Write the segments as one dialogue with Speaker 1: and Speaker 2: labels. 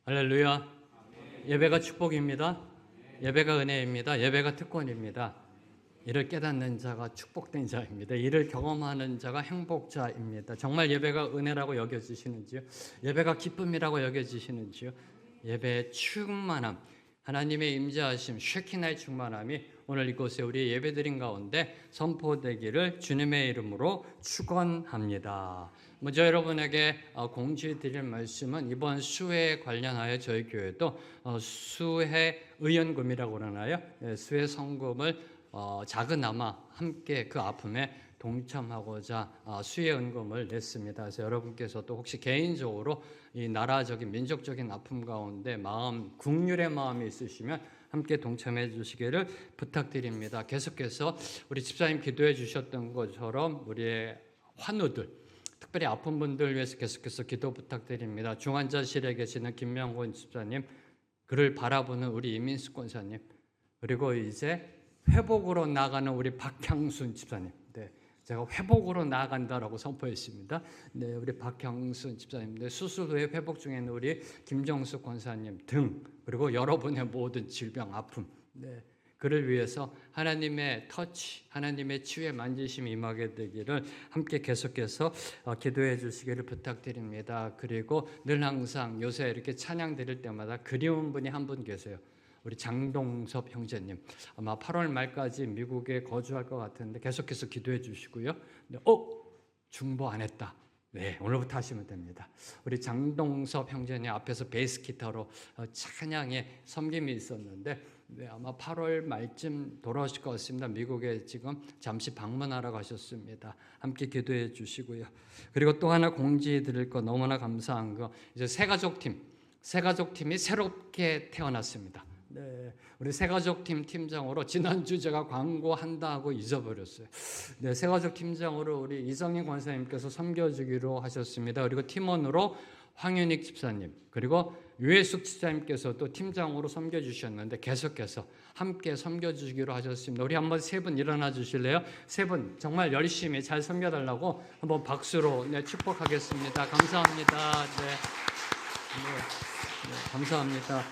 Speaker 1: 할렐루야. 예배가 축복입니다. 예배가 은혜입니다. 예배가 특권입니다. 이를 깨닫는 자가 축복된 자입니다. 이를 경험하는 자가 행복자입니다. 정말 예배가 은혜라고 여겨지시는지요? 예배가 기쁨이라고 여겨지시는지요? 예배의 충만함, 하나님의 임재하심, 쉐키나의 충만함이 오늘 이곳에 우리 예배드린 가운데 선포되기를 주님의 이름으로 축원합니다. 먼저 여러분에게 공지드릴 말씀은 이번 수회에 관련하여 저희 교회도 수회 의연금이라고 그러나요? 수회 성금을 작은아마 함께 그 아픔에 동참하고자 수혜 은금을 냈습니다. 그래서 여러분께서도 혹시 개인적으로 이 나라적인 민족적인 아픔 가운데 국률의 마음이 있으시면 함께 동참해 주시기를 부탁드립니다. 계속해서 우리 집사님 기도해 주셨던 것처럼 우리의 환우들, 특별히 아픈 분들 위해서 계속해서 기도 부탁드립니다. 중환자실에 계시는 김명곤 집사님, 그를 바라보는 우리 이민숙 권사님, 그리고 이제 회복으로 나아가는 우리 박향순 집사님. 네, 제가 회복으로 나아간다라고 선포했습니다. 네, 우리 박향순 집사님, 네, 수술 후에 회복 중에 있는 우리 김정숙 권사님 등, 그리고 여러분의 모든 질병, 아픔, 네, 그를 위해서 하나님의 터치, 하나님의 치유의 만지심이 임하게 되기를 함께 계속해서 기도해 주시기를 부탁드립니다. 그리고 늘 항상 요새 이렇게 찬양 드릴 때마다 그리운 분이 한 분 계세요. 우리 장동섭 형제님, 아마 8월 말까지 미국에 거주할 것 같은데 계속해서 기도해 주시고요. 중보 안 했다. 네, 오늘부터 하시면 됩니다. 우리 장동섭 형제님 앞에서 베이스 기타로 찬양의 섬김이 있었는데, 네, 아마 8월 말쯤 돌아오실 것 같습니다. 미국에 지금 잠시 방문하러 가셨습니다. 함께 기도해 주시고요. 그리고 또 하나 공지 드릴 거 너무나 감사한 거, 이제 새가족팀이 새롭게 태어났습니다. 네, 우리 새가족팀 팀장으로 지난주 제가 광고한다 하고 잊어버렸어요. 네, 새가족 팀장으로 우리 이성인 권사님께서 섬겨주기로 하셨습니다. 그리고 팀원으로 황윤익 집사님, 그리고 유해숙 집사님께서도 팀장으로 섬겨주셨는데 계속해서 함께 섬겨주기로 하셨습니다. 우리 한번 세 분 일어나 주실래요? 세 분 정말 열심히 잘 섬겨달라고 한번 박수로 축복하겠습니다. 감사합니다. 네, 감사합니다.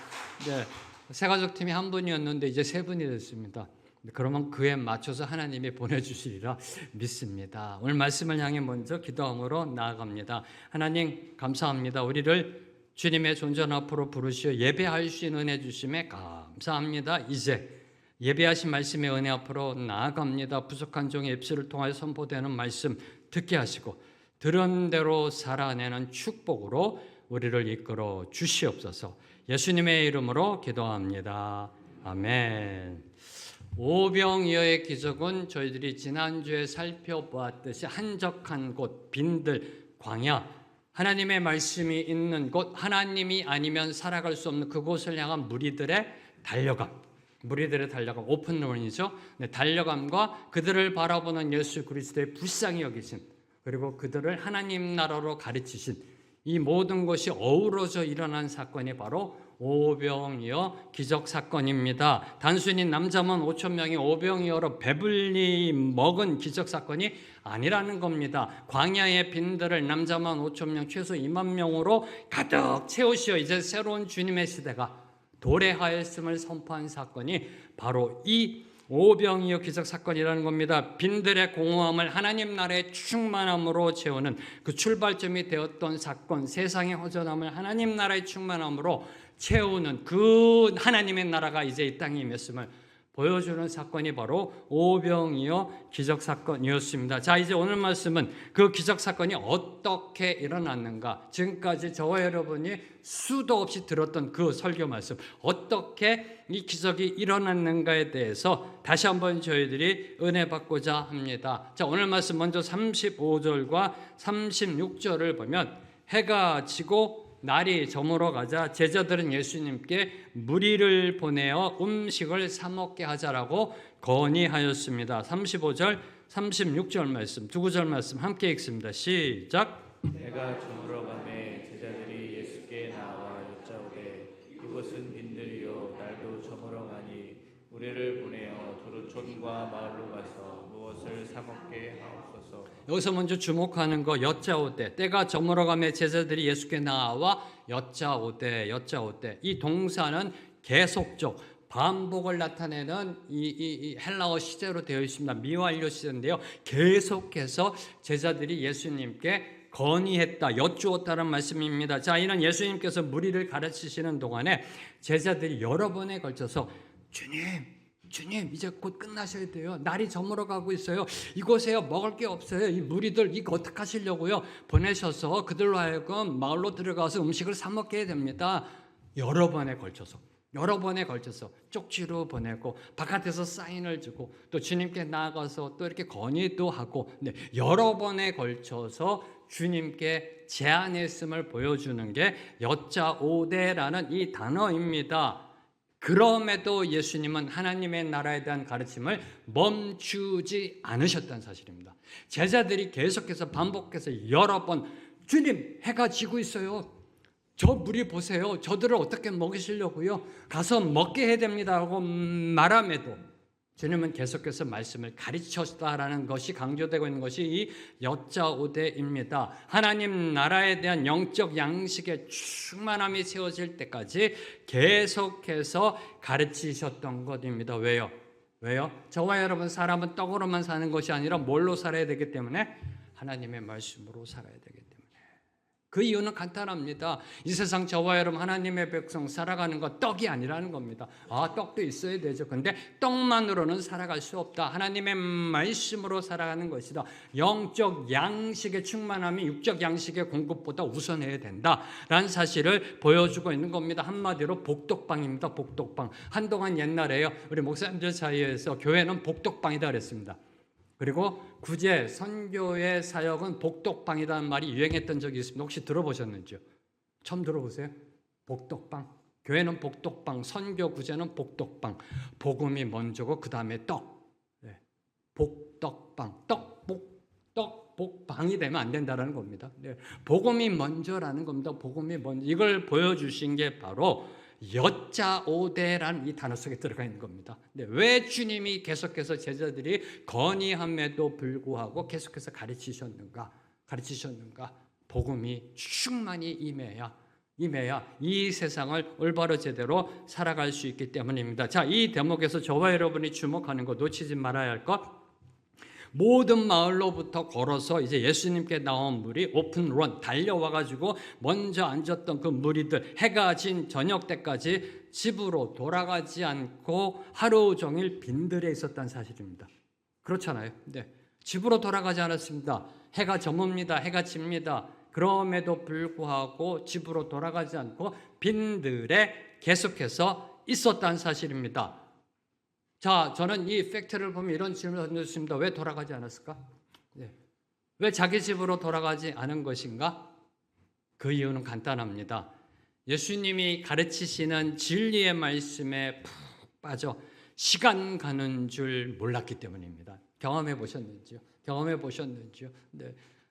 Speaker 1: 네. 새가족팀이 한 분이었는데 이제 세 분이 됐습니다. 그러면 그에 맞춰서 하나님이 보내주시리라 믿습니다. 오늘 말씀을 향해 먼저 기도함으로 나아갑니다. 하나님 감사합니다. 우리를 주님의 존전 앞으로 부르시어 예배할 수 있는 은혜 주심에 감사합니다. 이제 예배하신 말씀의 은혜 앞으로 나아갑니다. 부족한 종의 입술을 통하여 선포되는 말씀 듣게 하시고 들은 대로 살아내는 축복으로 우리를 이끌어 주시옵소서. 예수님의 이름으로 기도합니다. 아멘. 오병이어의 기적은 저희들이 지난주에 살펴보았듯이 한적한 곳, 빈들, 광야, 하나님의 말씀이 있는 곳, 하나님이 아니면 살아갈 수 없는 그곳을 향한 무리들의 달려감, 오픈런이죠. 네, 달려감과 그들을 바라보는 예수 그리스도의 불쌍히 여기신, 그리고 그들을 하나님 나라로 가르치신 이 모든 것이 어우러져 일어난 사건이 바로 오병이어 기적 사건입니다. 단순히 남자만 5천 명이 오병이어로 배불리 먹은 기적 사건이 아니라는 겁니다. 광야의 빈들을 남자만 5천 명, 최소 2만 명으로 가득 채우시어 이제 새로운 주님의 시대가 도래하였음을 선포한 사건이 바로 이 오병이어 기적 사건이라는 겁니다. 빈들의 공허함을 하나님 나라의 충만함으로 채우는 그 출발점이 되었던 사건, 세상의 허전함을 하나님 나라의 충만함으로 채우는 그 하나님의 나라가 이제 이 땅에 임했음을 보여주는 사건이 바로 오병이어 기적 사건이었습니다. 자, 이제 오늘 말씀은 그 기적 사건이 어떻게 일어났는가, 지금까지 저와 여러분이 수도 없이 들었던 그 설교 말씀, 어떻게 이 기적이 일어났는가에 대해서 다시 한번 저희들이 은혜 받고자 합니다. 자, 오늘 말씀 먼저 35절과 36절을 보면, 해가 지고 날이 저물어 가자 제자들은 예수님께 무리를 보내어 음식을 사 먹게 하자라고 건의하였습니다. 35절, 36절 말씀, 두 구절 말씀 함께 읽습니다. 시작.
Speaker 2: 해가 저물어 가매 제자들이 예수께 나와 여짜오되 이곳은 빈들이요 날도 저물어 가니 우리를 보내어 두루 촌 주님과 마을로 가서 무엇을 사 먹게 하옵소서.
Speaker 1: 여기서 먼저 주목하는 거 여짜오되, 때가 저물어가며 제자들이 예수께 나와 여짜오되. 이 동사는 계속적 반복을 나타내는 이 헬라어 시제로 되어 있습니다. 미완료 시제인데요. 계속해서 제자들이 예수님께 건의했다, 여쭈었다는 말씀입니다. 자, 이는 예수님께서 무리를 가르치시는 동안에 제자들이 여러 번에 걸쳐서 주님 이제 곧 끝나셔야 돼요. 날이 저물어 가고 있어요. 이곳에요 먹을 게 없어요. 이 무리들 이거 어떻게 하시려고요? 보내셔서 그들로 하여금 마을로 들어가서 음식을 사 먹게 해야 됩니다. 여러 번에 걸쳐서 쪽지로 보내고 바깥에서 사인을 주고 또 주님께 나아가서 또 이렇게 건의도 하고, 여러 번에 걸쳐서 주님께 제안했음을 보여주는 게 여짜오데라는 이 단어입니다. 그럼에도 예수님은 하나님의 나라에 대한 가르침을 멈추지 않으셨다는 사실입니다. 제자들이 계속해서 반복해서 여러 번, 주님 해가 지고 있어요. 저 무리 보세요. 저들을 어떻게 먹이시려고요? 가서 먹게 해야 됩니다라고 말함에도 주님은 계속해서 말씀을 가르치셨다라는 것이 강조되고 있는 것이 이 여짜오데입니다. 하나님 나라에 대한 영적 양식의 충만함이 세워질 때까지 계속해서 가르치셨던 것입니다. 왜요? 저와 여러분 사람은 떡으로만 사는 것이 아니라 뭘로 살아야 되기 때문에 하나님의 말씀으로 살아야 되기 때문에. 그 이유는 간단합니다. 이 세상 저와 여러분 하나님의 백성 살아가는 것 떡이 아니라는 겁니다. 떡도 있어야 되죠. 근데 떡만으로는 살아갈 수 없다. 하나님의 말씀으로 살아가는 것이다. 영적 양식의 충만함이 육적 양식의 공급보다 우선해야 된다라는 사실을 보여주고 있는 겁니다. 한마디로 복덕방입니다. 복덕방. 한동안 옛날에요, 우리 목사님들 사이에서 교회는 복덕방이다 그랬습니다. 그리고 구제 선교의 사역은 복덕방이라는 말이 유행했던 적이 있습니다. 혹시 들어보셨는지요? 처음 들어보세요? 복덕방. 교회는 복덕방, 선교 구제는 복덕방. 복음이 먼저고 그 다음에 떡. 복덕방. 복방이 되면 안 된다는 겁니다. 복음이 먼저라는 겁니다. 복음이 먼저. 이걸 보여주신 게 바로 여짜오데라는 이 단어 속에 들어가 있는 겁니다. 왜 주님이 계속해서 제자들이 건의함에도 불구하고 계속해서 가르치셨는가? 복음이 충만히 임해야 이 세상을 올바로 제대로 살아갈 수 있기 때문입니다. 자, 이 대목에서 저와 여러분이 주목하는 것, 놓치지 말아야 할 것, 모든 마을로부터 걸어서 이제 예수님께 나온 무리 오픈런 달려와가지고 먼저 앉았던 그 무리들, 해가 진 저녁 때까지 집으로 돌아가지 않고 하루 종일 빈들에 있었다는 사실입니다. 그렇잖아요. 집으로 돌아가지 않았습니다. 해가 저뭅니다. 해가 집니다. 그럼에도 불구하고 집으로 돌아가지 않고 빈들에 계속해서 있었다는 사실입니다. 자, 저는 이 팩트를 보면 이런 질문을 던졌습니다. 왜 돌아가지 않았을까? 왜 자기 집으로 돌아가지 않은 것인가? 그 이유는 간단합니다. 예수님이 가르치시는 진리의 말씀에 푹 빠져 시간 가는 줄 몰랐기 때문입니다. 경험해 보셨는지요?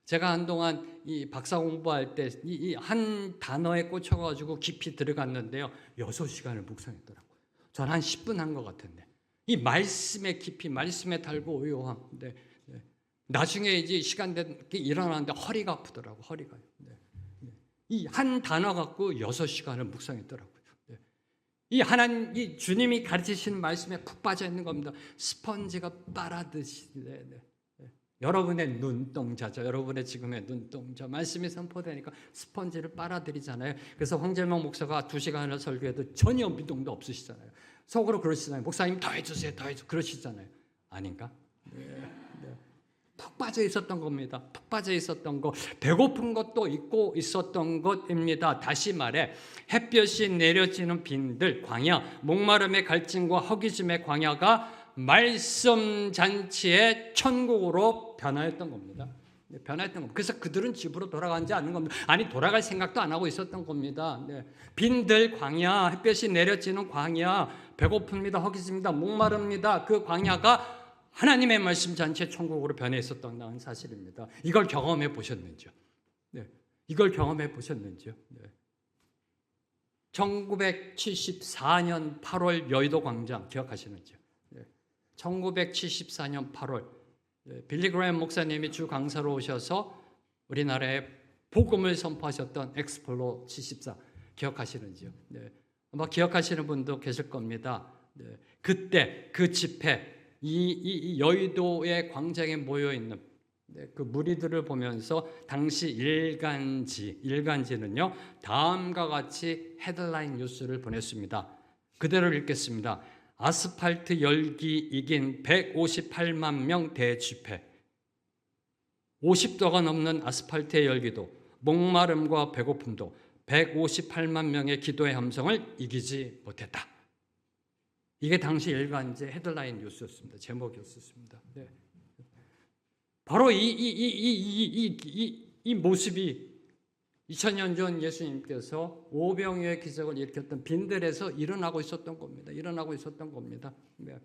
Speaker 1: 제가 한동안 이 박사 공부할 때 이 한 단어에 꽂혀가지고 깊이 들어갔는데요. 6시간을 묵상했더라고요. 전 한 10분 한 것 같은데. 이 말씀의 깊이, 말씀의 달고 오요함. 나중에 이제 시간 되게 일어나는데 허리가 아프더라고, 허리가요. 이 한 단어 갖고 6시간을 묵상했더라고요. 이 주님이 가르치시는 말씀에 푹 빠져 있는 겁니다. 스펀지가 빨아듯이. 여러분의 눈동자죠. 여러분의 지금의 눈동자. 말씀이 선포되니까 스펀지를 빨아들이잖아요. 그래서 황재명 목사가 2시간을 설교해도 전혀 미동도 없으시잖아요. 속으로 그러시잖아요. 목사님 더 해주세요. 그러시잖아요. 아닌가? 푹 빠져 있었던 겁니다. 푹 빠져 있었던 것, 배고픈 것도 있고 있었던 것입니다. 다시 말해 햇볕이 내려지는 빈들, 광야, 목마름의 갈증과 허기짐의 광야가 말씀 잔치의 천국으로 변화했던 겁니다. 그래서 그들은 집으로 돌아가지 않는 겁니다. 아니, 돌아갈 생각도 안 하고 있었던 겁니다. 빈들 광야, 햇볕이 내려지는 광야, 배고픕니다, 허기집니다, 목마릅니다. 그 광야가 하나님의 말씀 잔치의 천국으로 변해 있었던 사실입니다. 이걸 경험해 보셨는지요? 1974년 8월 여의도 광장 기억하시는지요? 1974년 8월 빌리 그레이엄 목사님이 주 강사로 오셔서 우리나라에 복음을 선포하셨던 엑스플로 74 기억하시는지요? 네. 아마 기억하시는 분도 계실 겁니다. 네. 그때 그 집회 이 여의도의 광장에 모여 있는 그 무리들을 보면서 당시 일간지는요 다음과 같이 헤드라인 뉴스를 보냈습니다. 그대로 읽겠습니다. 아스팔트 열기 이긴 158만 명 대집회. 50도가 넘는 아스팔트의 열기도 목마름과 배고픔도 158만 명의 기도의 함성을 이기지 못했다. 이게 당시 일간지 헤드라인 뉴스였습니다. 제목이었습니다. 네. 바로 이 모습이 2000년 전 예수님께서 오병이어의 기적을 일으켰던 빈들에서 일어나고 있었던 겁니다. 네.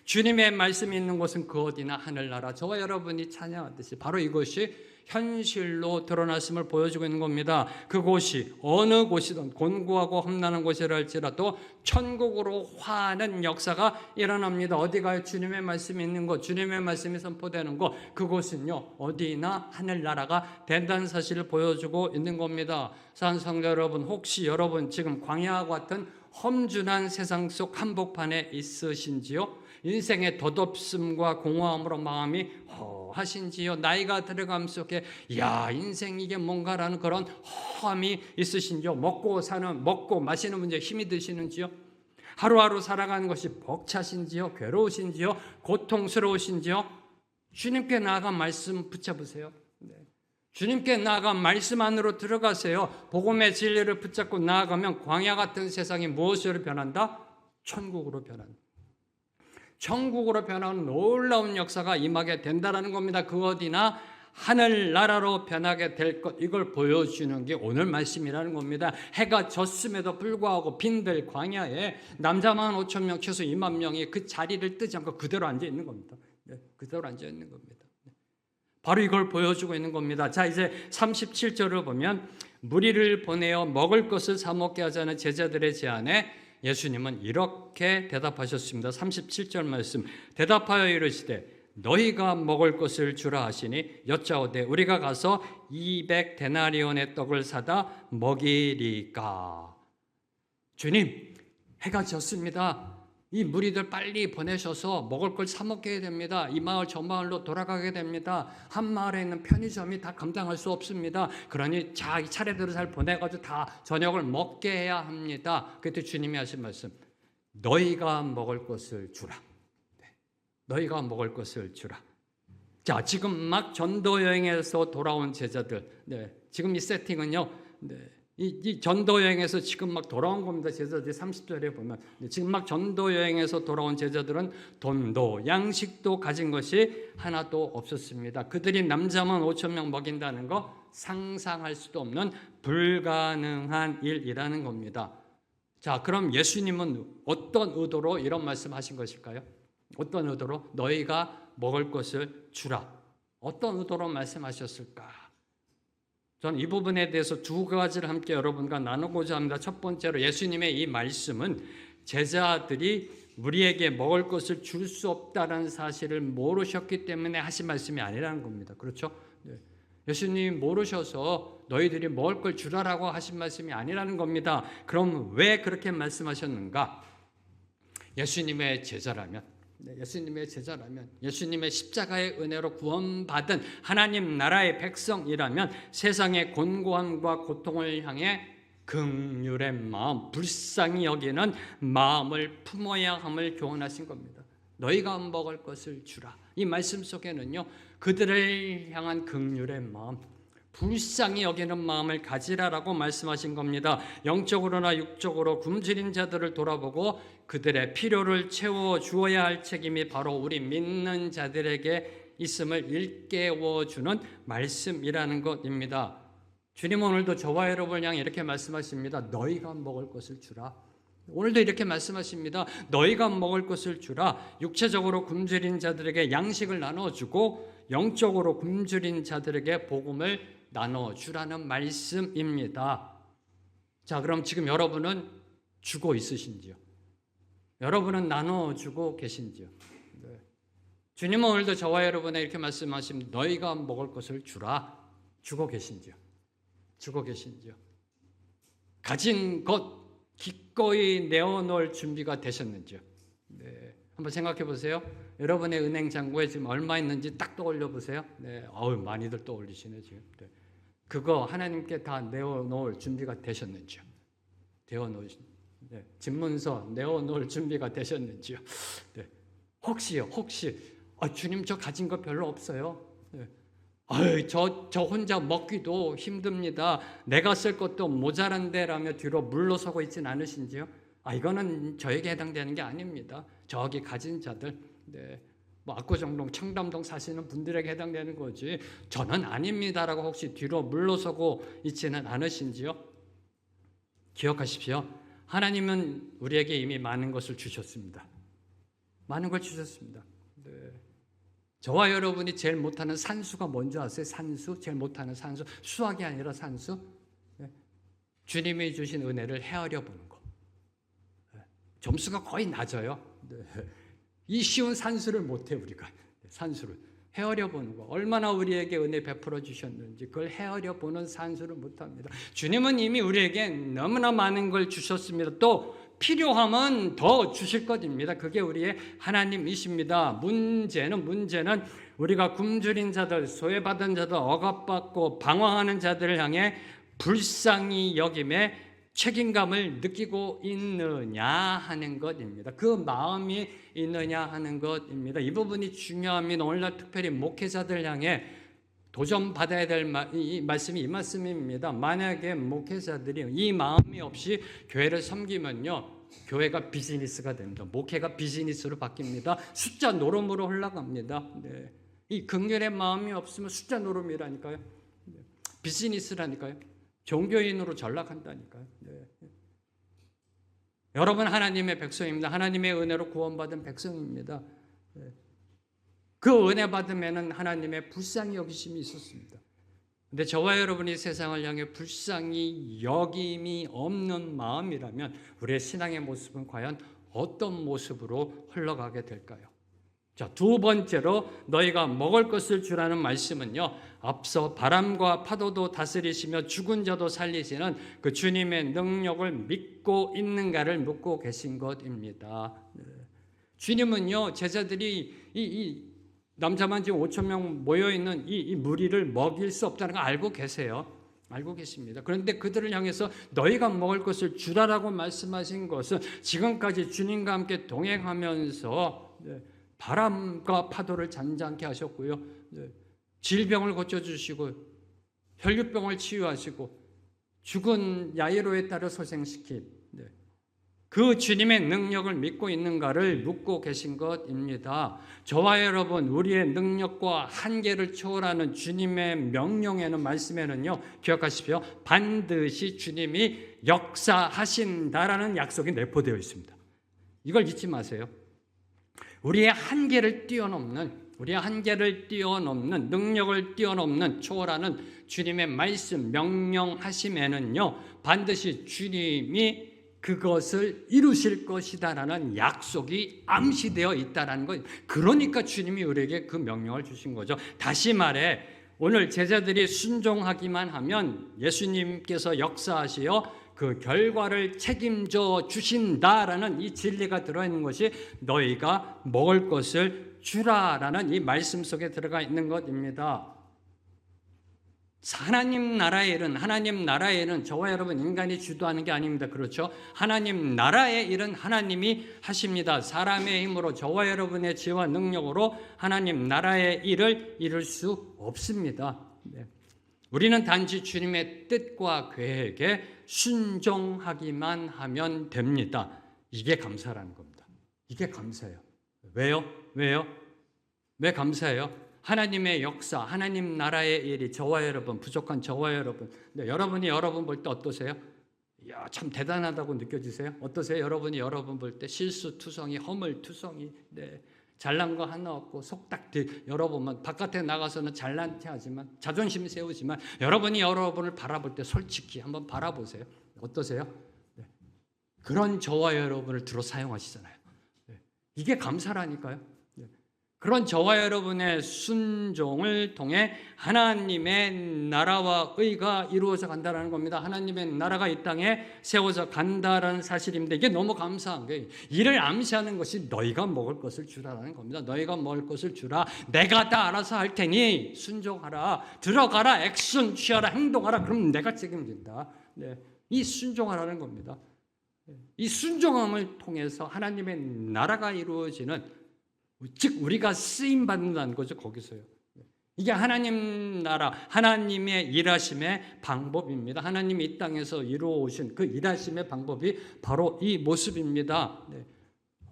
Speaker 1: 주님의 말씀이 있는 곳은 그 어디나 하늘나라. 저와 여러분이 찬양하듯이 바로 이것이 현실로 드러났음을 보여주고 있는 겁니다. 그곳이 어느 곳이든 곤고하고 험난한 곳이라 할지라도 천국으로 화하는 역사가 일어납니다. 어디가 주님의 말씀이 있는 곳, 주님의 말씀이 선포되는 곳, 그곳은요 어디나 하늘나라가 된다는 사실을 보여주고 있는 겁니다. 사랑하는 성도 여러분, 혹시 여러분 지금 광야와 같은 험준한 세상 속 한복판에 있으신지요? 인생의 덧없음과 공허함으로 마음이 허하신지요? 나이가 들어감 속에 인생 이게 뭔가라는 그런 허함이 있으신지요? 먹고 마시는 문제에 힘이 드시는지요? 하루하루 살아가는 것이 벅차신지요? 괴로우신지요? 고통스러우신지요? 주님께 나아가 말씀 붙잡으세요. 네. 주님께 나아가 말씀 안으로 들어가세요. 복음의 진리를 붙잡고 나아가면 광야 같은 세상이 무엇으로 변한다? 천국으로 변한다. 천국으로 변하는 놀라운 역사가 임하게 된다는 겁니다. 그 어디나 하늘나라로 변하게 될 것, 이걸 보여주는 게 오늘 말씀이라는 겁니다. 해가 졌음에도 불구하고 빈들 광야에 남자만 5천 명, 최소 2만 명이 그 자리를 뜨지 않고 그대로 앉아 있는 겁니다. 네, 그대로 앉아 있는 겁니다. 바로 이걸 보여주고 있는 겁니다. 자, 이제 37절을 보면 무리를 보내어 먹을 것을 사 먹게 하자는 제자들의 제안에 예수님은 이렇게 대답하셨습니다. 37절 말씀. 대답하여 이르시되 너희가 먹을 것을 주라 하시니 여짜오되 우리가 가서 200데나리온의 떡을 사다 먹이리까. 주님, 해가 졌습니다. 이 무리들 빨리 보내셔서 먹을 걸 사 먹게 해야 됩니다. 이 마을 저 마을로 돌아가게 됩니다. 한 마을에 있는 편의점이 다 감당할 수 없습니다. 그러니 자기 차례대로 잘 보내가지고 다 저녁을 먹게 해야 합니다. 그때 주님이 하신 말씀, 너희가 먹을 것을 주라. 네. 너희가 먹을 것을 주라. 자, 지금 막 전도 여행에서 돌아온 제자들, 네. 지금 이 세팅은요, 네. 이 전도 여행에서 지금 막 돌아온 겁니다. 제자들이 30절에 보면 지금 막 전도 여행에서 돌아온 제자들은 돈도 양식도 가진 것이 하나도 없었습니다. 그들이 남자만 5천 명 먹인다는 거 상상할 수도 없는 불가능한 일이라는 겁니다. 자, 그럼 예수님은 어떤 의도로 이런 말씀하신 것일까요? 어떤 의도로? 너희가 먹을 것을 주라. 어떤 의도로 말씀하셨을까? 저는 이 부분에 대해서 두 가지를 함께 여러분과 나누고자 합니다. 첫 번째로 예수님의 이 말씀은 제자들이 우리에게 먹을 것을 줄 수 없다는 사실을 모르셨기 때문에 하신 말씀이 아니라는 겁니다. 그렇죠? 네. 예수님이 모르셔서 너희들이 먹을 걸 주라라고 하신 말씀이 아니라는 겁니다. 그럼 왜 그렇게 말씀하셨는가? 예수님의 제자라면, 예수님의 십자가의 은혜로 구원받은 하나님 나라의 백성이라면 세상의 곤고함과 고통을 향해 긍휼의 마음, 불쌍히 여기는 마음을 품어야 함을 교훈하신 겁니다. 너희가 먹을 것을 주라. 이 말씀 속에는요, 그들을 향한 긍휼의 마음, 불쌍히 여기는 마음을 가지라라고 말씀하신 겁니다. 영적으로나 육적으로 굶주린 자들을 돌아보고 그들의 필요를 채워 주어야 할 책임이 바로 우리 믿는 자들에게 있음을 일깨워 주는 말씀이라는 것입니다. 주님 오늘도 저와 여러분을 향해 이렇게 말씀하십니다. 너희가 먹을 것을 주라. 오늘도 이렇게 말씀하십니다. 너희가 먹을 것을 주라. 육체적으로 굶주린 자들에게 양식을 나눠주고 영적으로 굶주린 자들에게 복음을 나눠주라는 말씀입니다. 자, 그럼 지금 여러분은 주고 있으신지요? 여러분은 나눠주고 계신지요? 네. 주님은 오늘도 저와 여러분에 이렇게 말씀하시면 너희가 먹을 것을 주라. 주고 계신지요? 주고 계신지요? 가진 것 기꺼이 내어놓을 준비가 되셨는지요? 네, 한번 생각해 보세요. 여러분의 은행 잔고에 지금 얼마 있는지 딱 떠올려 보세요. 네, 많이들 떠올리시네 지금. 네. 그거 하나님께 다 내어놓을 준비가 되셨는지요? 집문서 내어놓을 준비가 되셨는지요? 네. 혹시 주님 저 가진 거 별로 없어요. 네. 저 혼자 먹기도 힘듭니다. 내가 쓸 것도 모자란데라며 뒤로 물러서고 있진 않으신지요? 이거는 저에게 해당되는 게 아닙니다. 저기 가진 자들, 네. 압구정동, 청담동 사시는 분들에게 해당되는 거지. 저는 아닙니다라고 혹시 뒤로 물러서고 있지는 않으신지요? 기억하십시오. 하나님은 우리에게 이미 많은 것을 주셨습니다. 많은 걸 주셨습니다. 네. 저와 여러분이 제일 못하는 산수가 뭔지 아세요? 산수? 제일 못하는 산수. 수학이 아니라 산수. 네. 주님이 주신 은혜를 헤아려 보는 거. 네. 점수가 거의 낮아요. 네. 이 쉬운 산수를 못해 우리가. 산수를 헤아려 보는 거. 얼마나 우리에게 은혜 베풀어 주셨는지 그걸 헤아려 보는 산수를 못합니다. 주님은 이미 우리에게 너무나 많은 걸 주셨습니다. 또 필요하면 더 주실 것입니다. 그게 우리의 하나님이십니다. 문제는 우리가 굶주린 자들, 소외받은 자들, 억압받고 방황하는 자들을 향해 불쌍히 여김에 책임감을 느끼고 있느냐 하는 것입니다. 그 마음이 있느냐 하는 것입니다. 이 부분이 중요합니다. 오늘날 특별히 목회자들 향해 도전받아야 될 말씀이 이 말씀입니다. 만약에 목회자들이 이 마음이 없이 교회를 섬기면요, 교회가 비즈니스가 됩니다. 목회가 비즈니스로 바뀝니다. 숫자 노름으로 흘러갑니다. 네. 이 긍휼의 마음이 없으면 숫자 노름이라니까요. 네. 비즈니스라니까요. 종교인으로 전락한다니까요. 네. 여러분 하나님의 백성입니다. 하나님의 은혜로 구원받은 백성입니다. 네. 그 은혜 받으면은 하나님의 불쌍히 여기심이 있었습니다. 근데 저와 여러분이 세상을 향해 불쌍히 여김이 없는 마음이라면 우리의 신앙의 모습은 과연 어떤 모습으로 흘러가게 될까요? 자, 두 번째로 너희가 먹을 것을 주라는 말씀은요, 앞서 바람과 파도도 다스리시며 죽은 자도 살리시는 그 주님의 능력을 믿고 있는가를 묻고 계신 것입니다. 네. 주님은요, 제자들이 이 남자만 지금 5천 명 모여있는 이 무리를 먹일 수 없다는 걸 알고 계세요. 알고 계십니다. 그런데 그들을 향해서 너희가 먹을 것을 주라라고 말씀하신 것은 지금까지 주님과 함께 동행하면서 바람과 파도를 잔잔케 하셨고요, 질병을 고쳐주시고 혈류병을 치유하시고 죽은 야이로에 따라 소생시킨 그 주님의 능력을 믿고 있는가를 묻고 계신 것입니다. 저와 여러분, 우리의 능력과 한계를 초월하는 주님의 명령에는, 말씀에는요, 기억하십시오. 반드시 주님이 역사하신다라는 약속이 내포되어 있습니다. 이걸 잊지 마세요. 우리의 한계를 뛰어넘는, 능력을 뛰어넘는, 초월하는 주님의 말씀, 명령하심에는요, 반드시 주님이 그것을 이루실 것이다라는 약속이 암시되어 있다라는 것. 그러니까 주님이 우리에게 그 명령을 주신 거죠. 다시 말해, 오늘 제자들이 순종하기만 하면 예수님께서 역사하시어 그 결과를 책임져 주신다라는 이 진리가 들어있는 것이 너희가 먹을 것을 주라라는 이 말씀 속에 들어가 있는 것입니다. 하나님 나라의 일은 저와 여러분 인간이 주도하는 게 아닙니다. 그렇죠? 하나님 나라의 일은 하나님이 하십니다. 사람의 힘으로, 저와 여러분의 지혜와 능력으로 하나님 나라의 일을 이룰 수 없습니다. 네. 우리는 단지 주님의 뜻과 계획에 순종하기만 하면 됩니다. 이게 감사라는 겁니다. 이게 감사해요. 왜요? 왜 감사해요? 하나님의 역사, 하나님 나라의 일이 저와 여러분, 부족한 저와 여러분, 여러분이 여러분 볼 때 어떠세요? 이야, 참 대단하다고 느껴지세요? 어떠세요? 여러분이 여러분 볼 때 실수투성이, 허물투성이, 잘난 거 하나 없고 속닥들, 여러분만 바깥에 나가서는 잘난 체 하지만, 자존심 세우지만, 여러분이 여러분을 바라볼 때 솔직히 한번 바라보세요. 어떠세요? 그런 저와 여러분을 들어 사용하시잖아요. 이게 감사라니까요. 그런 저와 여러분의 순종을 통해 하나님의 나라와 의가 이루어져 간다는 겁니다. 하나님의 나라가 이 땅에 세워져 간다는 사실입니다. 이게 너무 감사한 거예요. 이를 암시하는 것이 너희가 먹을 것을 주라는 겁니다. 너희가 먹을 것을 주라. 내가 다 알아서 할 테니 순종하라. 들어가라. 액션 취하라. 행동하라. 그럼 내가 책임진다. 네. 이 순종하라는 겁니다. 이 순종함을 통해서 하나님의 나라가 이루어지는, 즉 우리가 쓰임 받는다는 거죠. 거기서요. 이게 하나님 나라, 하나님의 일하심의 방법입니다. 하나님이 이 땅에서 이루어오신 그 일하심의 방법이 바로 이 모습입니다. 네.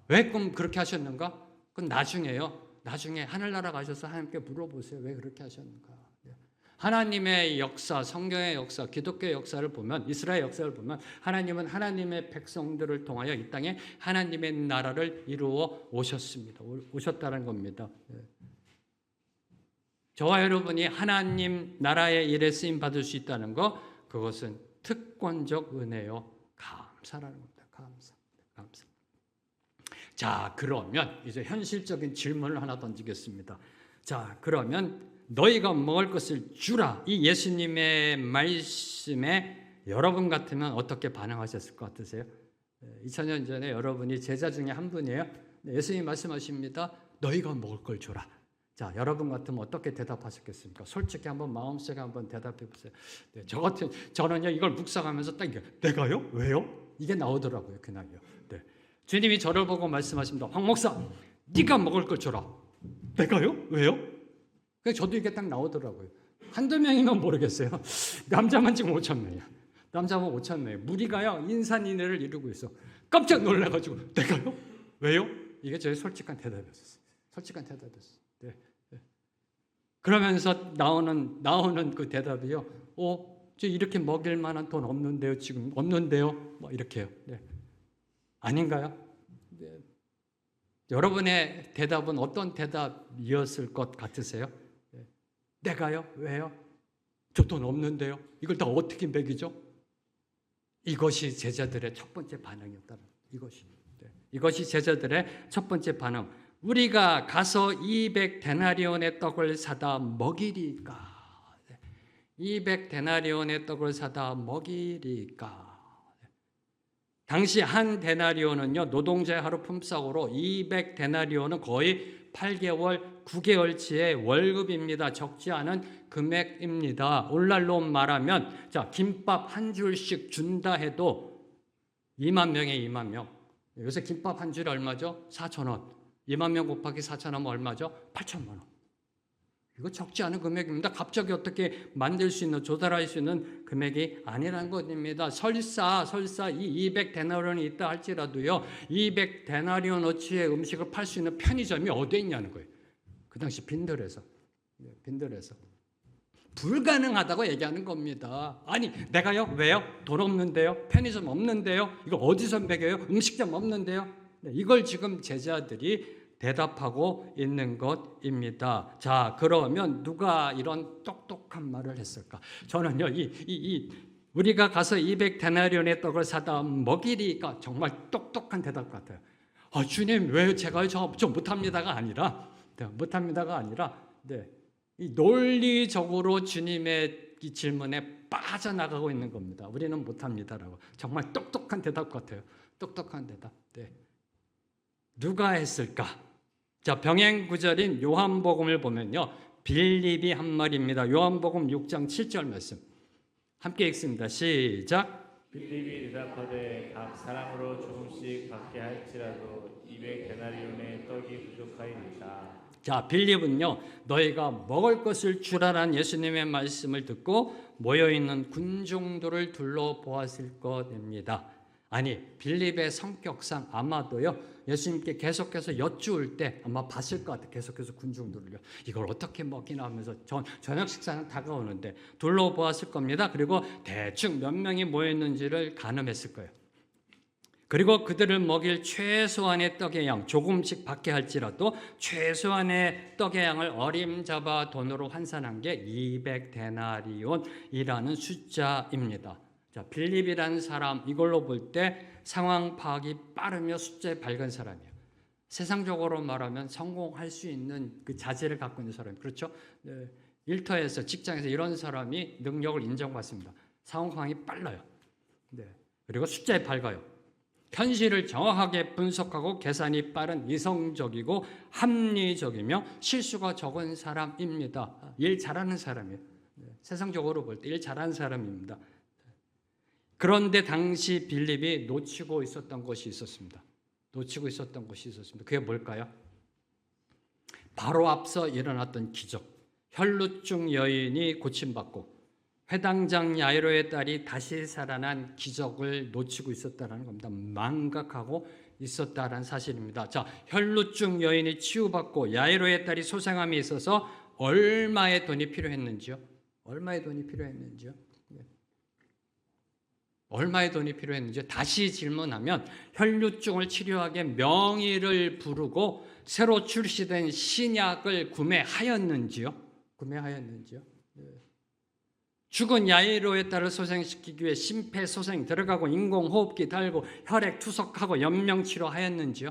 Speaker 1: 왜 그렇게 하셨는가? 그건 나중에요. 나중에 하늘나라 가셔서 하나님께 물어보세요. 왜 그렇게 하셨는가? 네. 하나님의 역사, 성경의 역사, 기독교의 역사를 보면, 이스라엘 역사를 보면 하나님은 하나님의 백성들을 통하여 이 땅에 하나님의 나라를 이루어 오셨습니다. 오셨다는 겁니다. 저와 여러분이 하나님 나라의 일에 쓰임 받을 수 있다는 것, 그것은 특권적 은혜요. 감사라는 겁니다. 감사. 자, 그러면 이제 현실적인 질문을 하나 던지겠습니다. 자, 그러면 너희가 먹을 것을 주라. 이 예수님의 말씀에 여러분 같으면 어떻게 반응하셨을 것 같으세요? 2000년 전에 여러분이 제자 중에 한 분이에요. 예수님이 말씀하십니다. 너희가 먹을 걸 주라. 자, 여러분 같으면 어떻게 대답하셨겠습니까? 솔직히 한번 마음속에 한번 대답해 보세요. 네, 저는요 이걸 묵상하면서 딱 내가요? 왜요? 이게 나오더라고요. 그날요. 네. 주님이 저를 보고 말씀하십니다. 황 목사, 네가 먹을 걸 주라. 내가요? 왜요? 저도 이게 딱 나오더라고요. 한두 명이면 모르겠어요. 남자만 지금 5,000명이야. 남자만 5,000명이에요. 무리가요 인산인해를 이루고 있어. 깜짝 놀라가지고 내가요? 왜요? 이게 저의 솔직한 대답이었어요. 솔직한 대답이었어요. 네. 그러면서 나오는 그 대답이요. 저 이렇게 먹일 만한 돈 없는데요. 지금 없는데요. 뭐 이렇게요. 네. 아닌가요? 네. 여러분의 대답은 어떤 대답이었을 것 같으세요? 네. 내가요? 왜요? 저 돈 없는데요. 이걸 다 어떻게 먹이죠? 이것이 제자들의 첫 번째 반응이었다는 이것이. 네. 이것이 제자들의 첫 번째 반응. 우리가 가서 200데나리온의 떡을 사다 먹이리까? 200데나리온의 떡을 사다 먹이리까? 당시 한 데나리온은요 노동자의 하루 품삯으로 200데나리온은 거의 8개월, 9개월치의 월급입니다. 적지 않은 금액입니다. 오늘날로 말하면 자 김밥 한 줄씩 준다 해도 2만 명에 2만 명. 요새 김밥 한 줄이 얼마죠? 4,000원. 2만 명 곱하기 4,000하면 얼마죠? 8,000만 원. 이거 적지 않은 금액입니다. 갑자기 어떻게 만들 수 있는, 조달할 수 있는 금액이 아니라는 것입니다. 설사 이 200데나리온이 있다 할지라도요. 200데나리온어치의 음식을 팔 수 있는 편의점이 어디에 있냐는 거예요. 그 당시 빈들에서. 불가능하다고 얘기하는 겁니다. 아니 내가요? 왜요? 돈 없는데요? 편의점 없는데요? 이거 어디서 먹여요? 음식점 없는데요? 이걸 지금 제자들이 대답하고 있는 것입니다. 자, 그러면 누가 이런 똑똑한 말을 했을까? 저는요, 우리가 가서 200데나리온의 떡을 사다 먹이리까 정말 똑똑한 대답 같아요. 주님, 왜 제가요? 저 못합니다가 아니라, 이 논리적으로 주님의 이 질문에 빠져나가고 있는 겁니다. 우리는 못합니다라고. 정말 똑똑한 대답 같아요. 똑똑한 대답. 네. 누가 했을까? 자, 병행 구절인 요한복음을 보면요. 빌립이 한 말입니다. 요한복음 6장 7절 말씀. 함께 읽습니다. 시작.
Speaker 2: 빌립이 대답하되 각 사람으로 조금씩 받게 할지라도 200데나리온의 떡이 부족하이니라. 자,
Speaker 1: 빌립은요. 너희가 먹을 것을 주라는 예수님의 말씀을 듣고 모여있는 군중들을 둘러보았을 것입니다. 아니, 빌립의 성격상 아마도요. 예수님께 계속해서 여쭈을 때 아마 봤을 것 같아요. 계속해서 군중들을요. 이걸 어떻게 먹이나 하면서 저녁 식사는 다가오는데 둘러보았을 겁니다. 그리고 대충 몇 명이 모였는지를 가늠했을 거예요. 그리고 그들을 먹일 최소한의 떡의 양, 조금씩 받게 할지라도 최소한의 떡의 양을 어림잡아 돈으로 환산한 게 200데나리온이라는 숫자입니다. 자, 빌립이라는 사람, 이걸로 볼 때 상황 파악이 빠르며 숫자에 밝은 사람이에요. 세상적으로 말하면 성공할 수 있는 그 자질을 갖고 있는 사람, 그렇죠? 일터에서, 직장에서 이런 사람이 능력을 인정받습니다. 상황이 빨라요. 그리고 숫자에 밝아요. 현실을 정확하게 분석하고 계산이 빠른 이성적이고 합리적이며 실수가 적은 사람입니다. 일 잘하는 사람이에요. 세상적으로 볼 때 일 잘하는 사람입니다. 그런데 당시 빌립이 놓치고 있었던 것이 있었습니다. 그게 뭘까요? 바로 앞서 일어났던 기적. 혈루증 여인이 고침받고 회당장 야이로의 딸이 다시 살아난 기적을 놓치고 있었다는 겁니다. 망각하고 있었다는 사실입니다. 자, 혈루증 여인이 치유받고 야이로의 딸이 소생함이 있어서 얼마의 돈이 필요했는지요? 다시 질문하면 혈루증을 치료하기 명의를 부르고 새로 출시된 신약을 구매하였는지요? 죽은 야이로의 딸을 소생시키기 위해 심폐소생 들어가고 인공호흡기 달고 혈액 투석하고 연명치료하였는지요?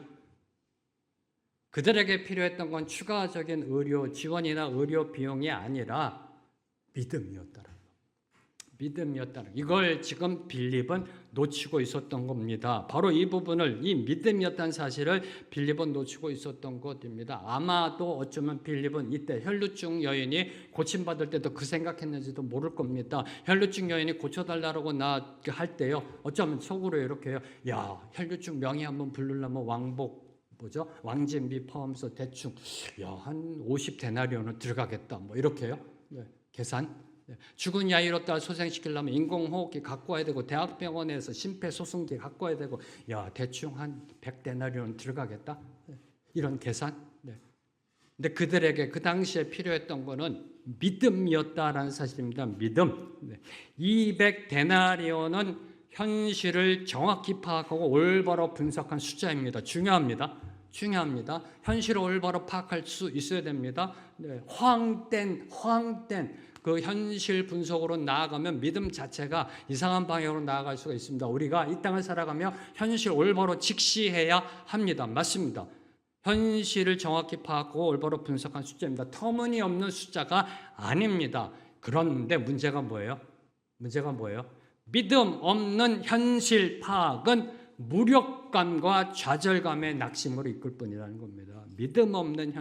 Speaker 1: 그들에게 필요했던 건 추가적인 의료 지원이나 의료 비용이 아니라 믿음이었다는 이걸 지금 빌립은 놓치고 있었던 겁니다. 바로 이 부분을, 이 믿음이었다는 사실을 빌립은 놓치고 있었던 것입니다. 아마도 어쩌면 빌립은 이때 혈루증 여인이 고침받을 때도 그 생각했는지도 모를 겁니다. 혈루증 여인이 고쳐달라고 나 할 때요, 어쩌면 속으로 이렇게 해요. 야, 혈루증 명의 한번 부르려면 왕진비 포함해서 대충 한 50데나리온은 들어가겠다. 이렇게요. 계산. 죽은 야이로 딸 소생시키려면 인공호흡기 갖고 와야 되고 대학병원에서 심폐소생기 갖고 와야 되고 대충 한 100데나리온 들어가겠다. 이런 계산. 근데 그들에게 그 당시에 필요했던 거는 믿음이었다라는 사실입니다. 믿음. 200데나리온은 현실을 정확히 파악하고 올바로 분석한 숫자입니다. 중요합니다. 현실을 올바로 파악할 수 있어야 됩니다. 허황된 그 현실 분석으로 나아가면 믿음 자체가 이상한 방향으로 나아갈 수가 있습니다. 우리가 이 땅을 살아가며 현실 올바로 직시해야 합니다. 맞습니다. 현실을 정확히 파악하고 올바로 분석한 숫자입니다. 터무니없는 숫자가 아닙니다. 그런데 문제가 뭐예요? 믿음 없는 현실 파악은 무력감과 좌절감의 낙심으로 이끌 뿐이라는 겁니다. 믿음 없는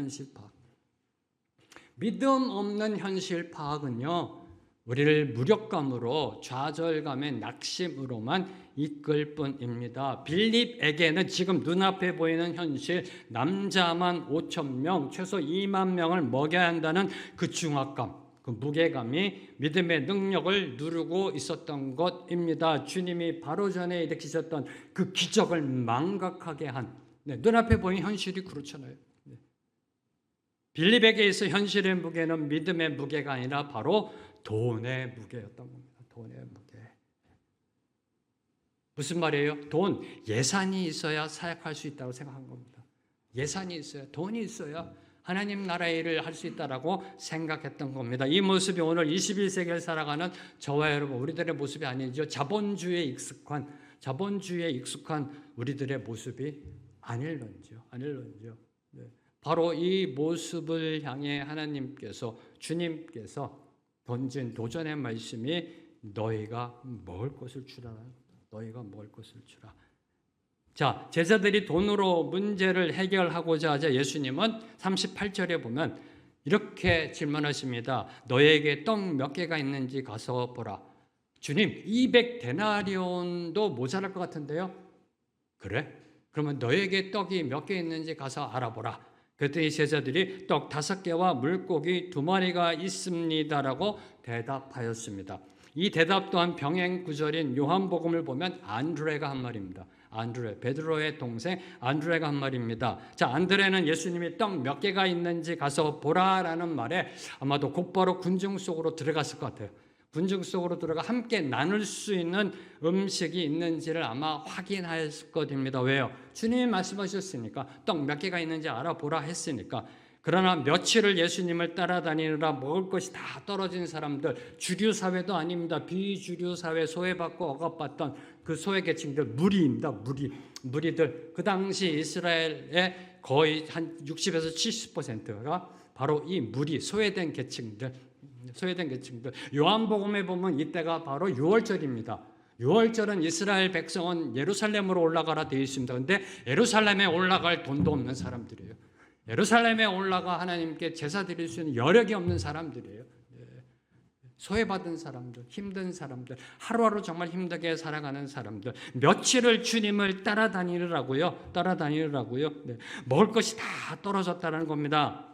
Speaker 1: 현실 파악은요, 우리를 무력감으로 좌절감의 낙심으로만 이끌 뿐입니다. 빌립에게는 지금 눈앞에 보이는 현실, 남자만 5,000명, 최소 2만 명을 먹여야 한다는 그 중압감, 그 무게감이 믿음의 능력을 누르고 있었던 것입니다. 주님이 바로 전에 일으키셨던 그 기적을 망각하게 한, 눈앞에 보이는 현실이 그렇잖아요. 빌립에게 있어 현실의 무게는 믿음의 무게가 아니라 바로 돈의 무게였던 겁니다. 돈의 무게. 무슨 말이에요? 돈, 예산이 있어야 사역할 수 있다고 생각한 겁니다. 돈이 있어야 하나님 나라의 일을 할 수 있다라고 생각했던 겁니다. 이 모습이 오늘 21세기를 살아가는 저와 여러분, 우리들의 모습이 아니죠. 자본주의에 익숙한 우리들의 모습이 아닐런지요. 바로 이 모습을 향해 주님께서 던진 도전의 말씀이 너희가 먹을 것을 주라. 자, 제자들이 돈으로 문제를 해결하고자 하자 예수님은 38절에 보면 이렇게 질문하십니다. 너에게 떡 몇 개가 있는지 가서 보라. 주님, 200데나리온도 모자랄 것 같은데요? 그래? 그러면 너에게 떡이 몇 개 있는지 가서 알아보라. 그랬더니 제자들이 떡 5개와 물고기 2마리가 있습니다라고 대답하였습니다. 이 대답 또한 병행 구절인 요한복음을 보면 안드레가 한 말입니다. 베드로의 동생 안드레가 한 말입니다. 자, 안드레는 예수님이 떡 몇 개가 있는지 가서 보라라는 말에 아마도 곧바로 군중 속으로 들어갔을 것 같아요. 군중 속으로 들어가 함께 나눌 수 있는 음식이 있는지를 아마 확인했을 것입니다. 왜요? 주님이 말씀하셨으니까 떡 몇 개가 있는지 알아보라 했으니까. 그러나 며칠을 예수님을 따라다니느라 먹을 것이 다 떨어진 사람들, 주류 사회도 아닙니다. 비주류 사회, 소외받고 억압받던 그 소외계층들, 무리입니다. 무리들. 그 당시 이스라엘의 거의 한 60에서 70%가 바로 이 무리 소외된 계층들. 요한복음에 보면 이때가 바로 유월절입니다. 유월절은 이스라엘 백성은 예루살렘으로 올라가라 되어 있습니다. 그런데 예루살렘에 올라갈 돈도 없는 사람들이에요. 예루살렘에 올라가 하나님께 제사 드릴 수 있는 여력이 없는 사람들이에요. 소외받은 사람들, 힘든 사람들, 하루하루 정말 힘들게 살아가는 사람들, 며칠을 주님을 따라다니라고요. 먹을 것이 다 떨어졌다는 겁니다.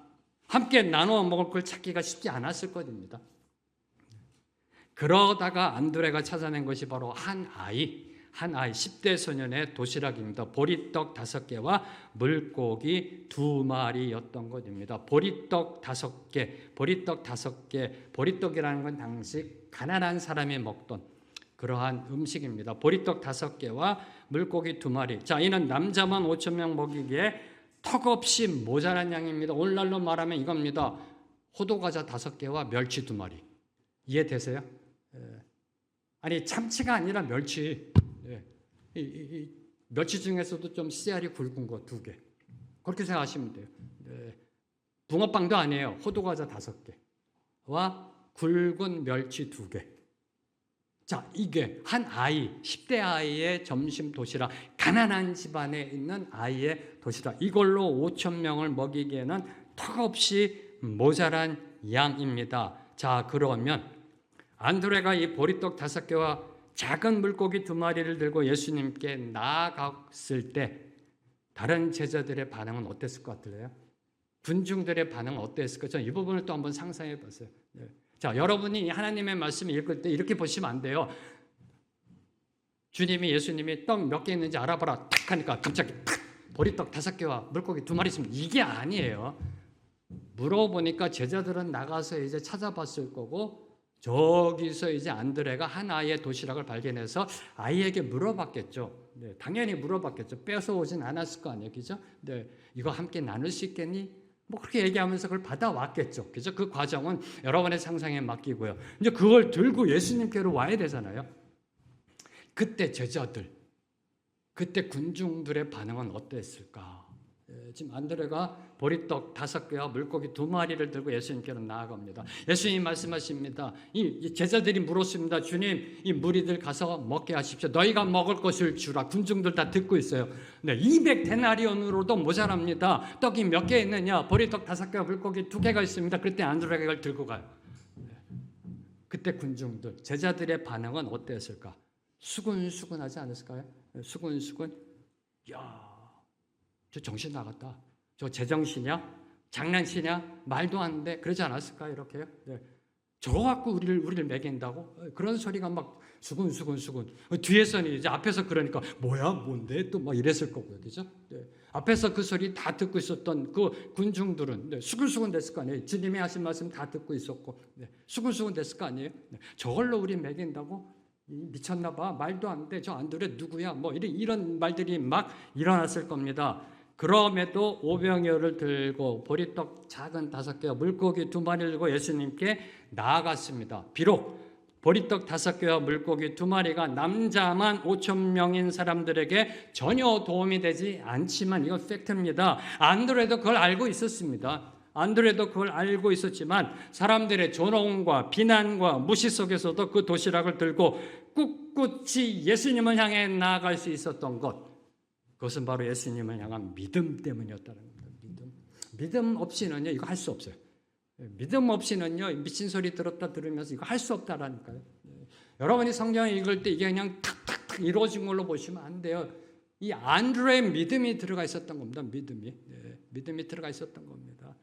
Speaker 1: 함께 나누어 먹을 걸 찾기가 쉽지 않았을 것입니다. 그러다가 안드레가 찾아낸 것이 바로 한 아이 10대 소년의 도시락입니다. 보리떡 5개와 물고기 2마리였던 것입니다. 보리떡 5개. 보리떡이라는 건 당시 가난한 사람이 먹던 그러한 음식입니다. 보리떡 5개와 물고기 2마리. 자, 이는 남자만 5,000명 먹이기에 턱없이 모자란 양입니다. 오늘날로 말하면 이겁니다. 호두과자 5개와 멸치 2마리. 이해되세요? 아니 참치가 아니라 멸치. 이 멸치 중에서도 좀 씨알이 굵은 거 2개. 그렇게 생각하시면 돼요. 붕어빵도 아니에요. 호두과자 5개와 굵은 멸치 2개. 자, 이게 한 아이, 10대 아이의 점심 도시락, 가난한 집안에 있는 아이의 도시락. 이걸로 5,000명을 먹이기에는 턱없이 모자란 양입니다. 자, 그러면 안드레가 이 보리떡 5개와 작은 물고기 2마리를 들고 예수님께 나아갔을 때 다른 제자들의 반응은 어땠을 것 같으세요? 군중들의 반응은 어땠을까요? 저는 이 부분을 또 한번 상상해 봤어요. 자, 여러분이 하나님의 말씀을 읽을 때 이렇게 보시면 안 돼요. 예수님이 떡 몇 개 있는지 알아봐라 탁 하니까 갑자기 탁 보리떡 5개와 물고기 2마리 있으면 이게 아니에요. 물어보니까 제자들은 나가서 이제 찾아봤을 거고 저기서 이제 안드레가 한 아이의 도시락을 발견해서 아이에게 물어봤겠죠. 당연히 물어봤겠죠. 뺏어오진 않았을 거 아니에요. 그죠? 이거 함께 나눌 수 있겠니? 뭐 그렇게 얘기하면서 그걸 받아왔겠죠. 그죠? 그 과정은 여러분의 상상에 맡기고요. 이제 그걸 들고 예수님께로 와야 되잖아요. 그때 제자들, 그때 군중들의 반응은 어땠을까? 지금 안드레가 보리떡 5개와 물고기 2마리를 들고 예수님께로 나아갑니다. 예수님 말씀하십니다. 이 제자들이 물었습니다. 주님, 이 무리들 가서 먹게 하십시오. 너희가 먹을 것을 주라. 군중들 다 듣고 있어요. 200데나리온으로도 모자랍니다. 떡이 몇 개 있느냐? 보리떡 5개와 물고기 2개가 있습니다. 그때 안드레가 이걸 들고 가요. 그때 군중들, 제자들의 반응은 어땠을까? 수근수근하지 않았을까요? 수근수근. 저 정신 나갔다. 저 제정신이야? 장난치냐? 말도 안 돼. 그러지 않았을까? 이렇게요. 저거 갖고 우리를 먹인다고? 그런 소리가 막 수근수근. 뒤에서는 이제 앞에서 그러니까 뭐야? 뭔데? 또 막 이랬을 거고요. 그죠? 앞에서 그 소리 다 듣고 있었던 그 군중들은 수근수근 됐을 거 아니에요. 주님이 하신 말씀 다 듣고 있었고 수근수근 됐을 거 아니에요. 저걸로 우리 먹인다고? 미쳤나 봐. 말도 안 돼. 저 안드레 누구야? 뭐 이런 말들이 막 일어났을 겁니다. 그럼에도 오병이어를 들고 보리떡 작은 5개와 물고기 2마리를 들고 예수님께 나아갔습니다. 비록 보리떡 5개와 물고기 2마리가 남자만 5,000명인 사람들에게 전혀 도움이 되지 않지만 이건 팩트입니다. 안드레도 그걸 알고 있었습니다. 안드레도 그걸 알고 있었지만 사람들의 조롱과 비난과 무시 속에서도 그 도시락을 들고 꿋꿋이 예수님을 향해 나아갈 수 있었던 것, 그것은 바로 예수님을 향한 믿음 때문이었다는 겁니다. 믿음 없이는요 이거 할 수 없어요. 믿음 없이는요 미친 소리 들으면서 이거 할 수 없다라니까요. 여러분이 성경을 읽을 때 이게 그냥 탁탁탁 이루어진 걸로 보시면 안 돼요. 이 안드레의 믿음이 들어가 있었던 겁니다. 믿음이 들어가 있었던 겁니다.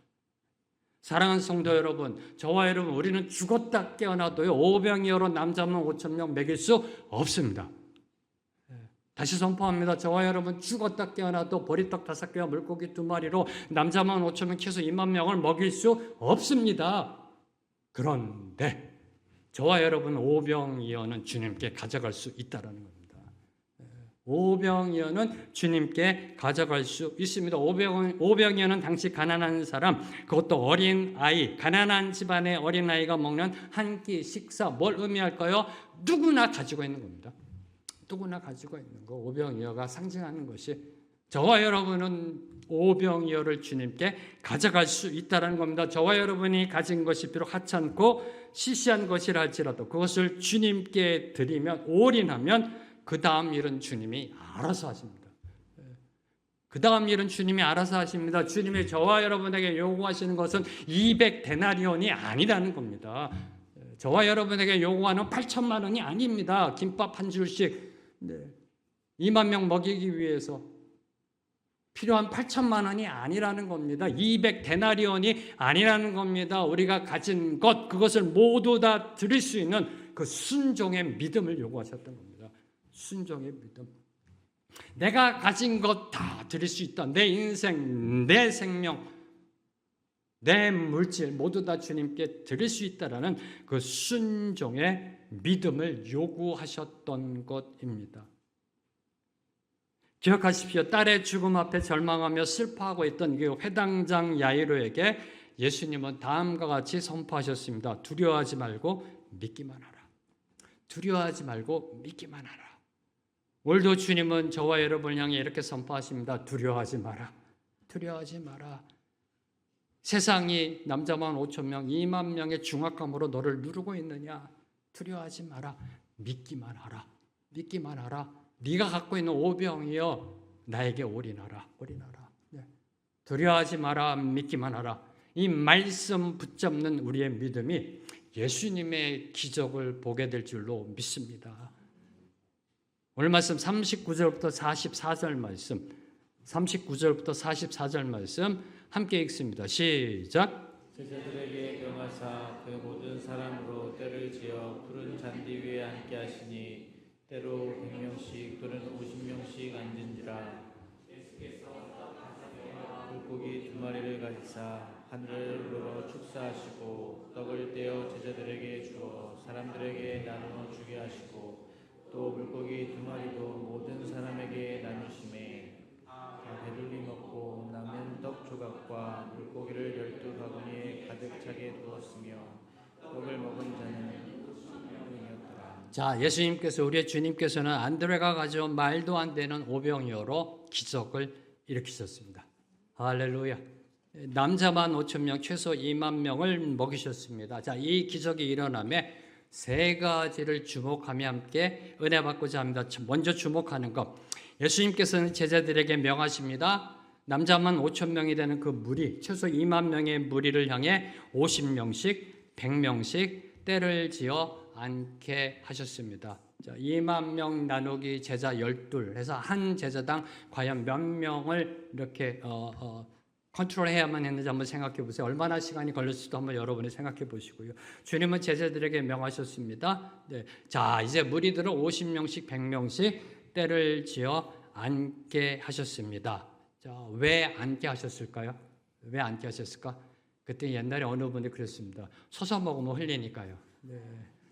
Speaker 1: 사랑하는 성도 여러분, 저와 여러분, 우리는 죽었다 깨어나도요 오병이어로 남자만 5,000명 먹일 수 없습니다. 다시 선포합니다. 저와 여러분 죽었다 깨어나도 보리떡 5개와 물고기 2마리로 남자만 5,000명 채소 2만 명을 먹일 수 없습니다. 그런데 저와 여러분 오병이어는 주님께 가져갈 수 있다는 겁니다. 오병이어는 주님께 가져갈 수 있습니다. 오병이어는 당시 가난한 사람, 그것도 어린 아이, 가난한 집안의 어린 아이가 먹는 한 끼 식사, 뭘 의미할까요? 누구나 가지고 있는 겁니다. 누구나 가지고 있는 거. 오병이어가 상징하는 것이 저와 여러분은 오병이어를 주님께 가져갈 수 있다는 겁니다. 저와 여러분이 가진 것이 비록 하찮고 시시한 것이라 할지라도 그것을 주님께 드리면, 올인하면 그 다음 일은 주님이 알아서 하십니다. 그 다음 일은 주님이 알아서 하십니다. 주님이 저와 여러분에게 요구하시는 것은 200데나리온이 아니라는 겁니다. 저와 여러분에게 요구하는 8천만 원이 아닙니다. 김밥 한 줄씩 2만 명 먹이기 위해서 필요한 8천만 원이 아니라는 겁니다. 200데나리온이 아니라는 겁니다. 우리가 가진 것, 그것을 모두 다 드릴 수 있는 그 순종의 믿음을 요구하셨던 겁니다. 순종의 믿음. 내가 가진 것 다 드릴 수 있다. 내 인생, 내 생명, 내 물질 모두 다 주님께 드릴 수 있다라는 그 순종의 믿음을 요구하셨던 것입니다. 기억하십시오. 딸의 죽음 앞에 절망하며 슬퍼하고 있던 그 회당장 야이로에게 예수님은 다음과 같이 선포하셨습니다. 두려워하지 말고 믿기만 하라. 두려워하지 말고 믿기만 하라. 오늘도 주님은 저와 여러분을 향해 이렇게 선포하십니다. 두려워하지 마라. 두려워하지 마라. 세상이 남자만 5천 명, 2만 명의 중압감으로 너를 누르고 있느냐? 두려워하지 마라. 믿기만 하라. 믿기만 하라. 네가 갖고 있는 오병이여 나에게 올인하라. 올인하라. 네. 두려워하지 마라. 믿기만 하라. 이 말씀 붙잡는 우리의 믿음이 예수님의 기적을 보게 될 줄로 믿습니다. 오늘 말씀 39절부터 44절 말씀, 39절부터 44절 말씀 함께 읽습니다. 시작.
Speaker 2: 제자들에게 명하사 그 모든 사람으로 때를 지어 푸른 잔디 위에 앉게 하시니 때로 100명씩 또는 50명씩 앉은지라. 물고기 2마리를 가지사 하늘을 우러러 축사하시고 떡을 떼어 제자들에게 주어 사람들에게 나누어 주게 하시고 또 물고기 2마리도 모든 사람에게 나누심에 다 배불리 먹고 남은 떡 조각과 물고기를 12바구니에 가득 차게 두었으며 떡을 먹은 자는 6명이었더라.
Speaker 1: 자, 예수님께서, 우리의 주님께서는 안드레가 가져온 말도 안 되는 오병이어로 기적을 일으키셨습니다. 할렐루야. 남자만 5천 명, 최소 2만 명을 먹이셨습니다. 자, 이 기적이 일어남에 세 가지를 주목하며 함께 은혜 받고자 합니다. 먼저 주목하는 것, 예수님께서는 제자들에게 명하십니다. 남자만 5천 명이 되는 그 무리, 최소 2만 명의 무리를 향해 50명씩, 100명씩 때를 지어 앉게 하셨습니다. 자, 2만 명 나누기 제자 12 해서 한 제자당 과연 몇 명을 이렇게 컨트롤해야만 했는지 한번 생각해 보세요. 얼마나 시간이 걸렸을지도 한번 여러분이 생각해 보시고요. 주님은 제자들에게 명하셨습니다. 네. 자, 이제 무리들은 50명씩 100명씩 때를 지어 앉게 하셨습니다. 자, 왜 앉게 하셨을까요? 왜 앉게 하셨을까? 그때 옛날에 어느 분이 그랬습니다. 서서 먹으면 흘리니까요. 네.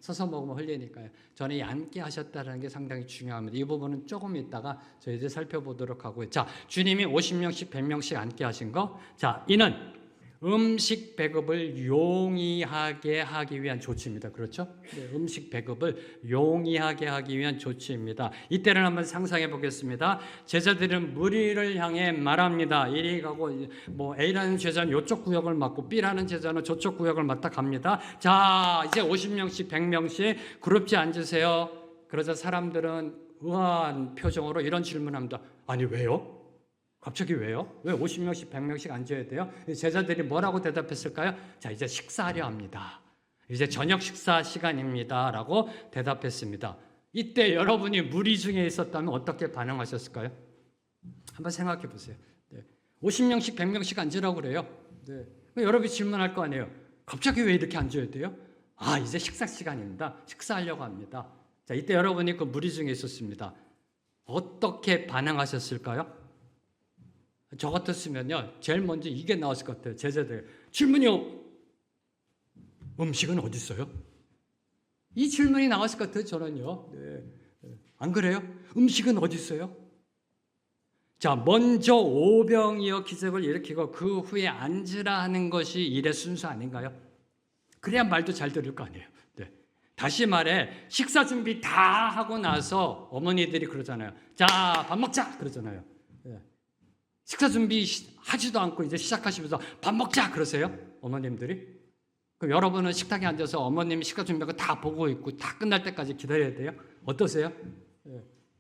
Speaker 1: 서서 먹으면 흘리니까요. 저는 이 앉게 하셨다는 게 상당히 중요합니다. 이 부분은 조금 있다가 저희들 살펴보도록 하고요. 자, 주님이 50명씩 100명씩 앉게 하신 거. 자, 이는 음식 배급을 용이하게 하기 위한 조치입니다. 그렇죠? 네, 음식 배급을 용이하게 하기 위한 조치입니다. 이때를 한번 상상해 보겠습니다. 제자들은 무리를 향해 말합니다. 이리 가고 뭐 A라는 제자는 이쪽 구역을 맡고 B라는 제자는 저쪽 구역을 맡아 갑니다. 자, 이제 50명씩 100명씩 그룹지 앉으세요. 그러자 사람들은 의아한 표정으로 이런 질문합니다. 아니 왜요? 갑자기 왜요? 왜 50명씩 100명씩 앉아야 돼요? 제자들이 뭐라고 대답했을까요? 자, 이제 식사하려 합니다. 이제 저녁 식사 시간입니다. 라고 대답했습니다. 이때 여러분이 무리 중에 있었다면 어떻게 반응하셨을까요? 한번 생각해 보세요. 네. 50명씩 100명씩 앉으라고 그래요. 네. 여러분이 질문할 거 아니에요. 갑자기 왜 이렇게 앉아야 돼요? 아, 이제 식사 시간입니다. 식사하려고 합니다. 자, 이때 여러분이 그 무리 중에 있었습니다. 어떻게 반응하셨을까요? 저 같았으면요, 제일 먼저 이게 나왔을 것 같아요. 제자들 질문이요. 음식은 어디 있어요? 이 질문이 나왔을 것 같아요. 저는요. 네. 안 그래요? 음식은 어디 있어요? 자, 먼저 오병이어 기적을 일으키고 그 후에 앉으라 하는 것이 일의 순서 아닌가요? 그래야 말도 잘 들을 거 아니에요. 네. 다시 말해, 식사 준비 다 하고 나서 어머니들이 그러잖아요. 자, 밥 먹자 그러잖아요. 네. 식사 준비 하지도 않고 이제 시작하시면서 밥 먹자 그러세요? 어머님들이? 그럼 여러분은 식탁에 앉아서 어머님이 식사 준비하고 다 보고 있고 다 끝날 때까지 기다려야 돼요? 어떠세요?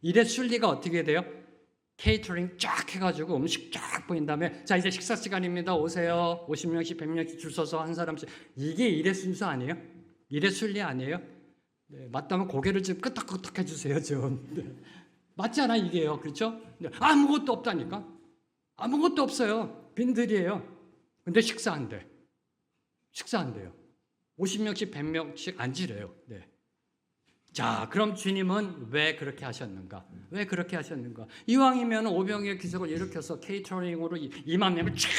Speaker 1: 일의 순리가 어떻게 돼요? 케이터링 쫙 해가지고 음식 쫙 보인 다음에 자 이제 식사 시간입니다. 오세요. 50명씩 100명씩 줄 서서 한 사람씩. 이게 일의 순서 아니에요? 일의 순리 아니에요? 네, 맞다면 고개를 좀 끄덕끄덕 해주세요 좀. 네. 맞잖아 이게요. 그렇죠? 네, 아무것도 없다니까. 아무것도 없어요. 빈들이에요. 근데 식사 안 돼. 식사 안 돼요. 50명씩 100명씩 앉으래요. 네. 자, 그럼 주님은 왜 그렇게 하셨는가? 왜 그렇게 하셨는가? 이왕이면 오병이의 기적을 일으켜서 케이터링으로 2만 명을 쫙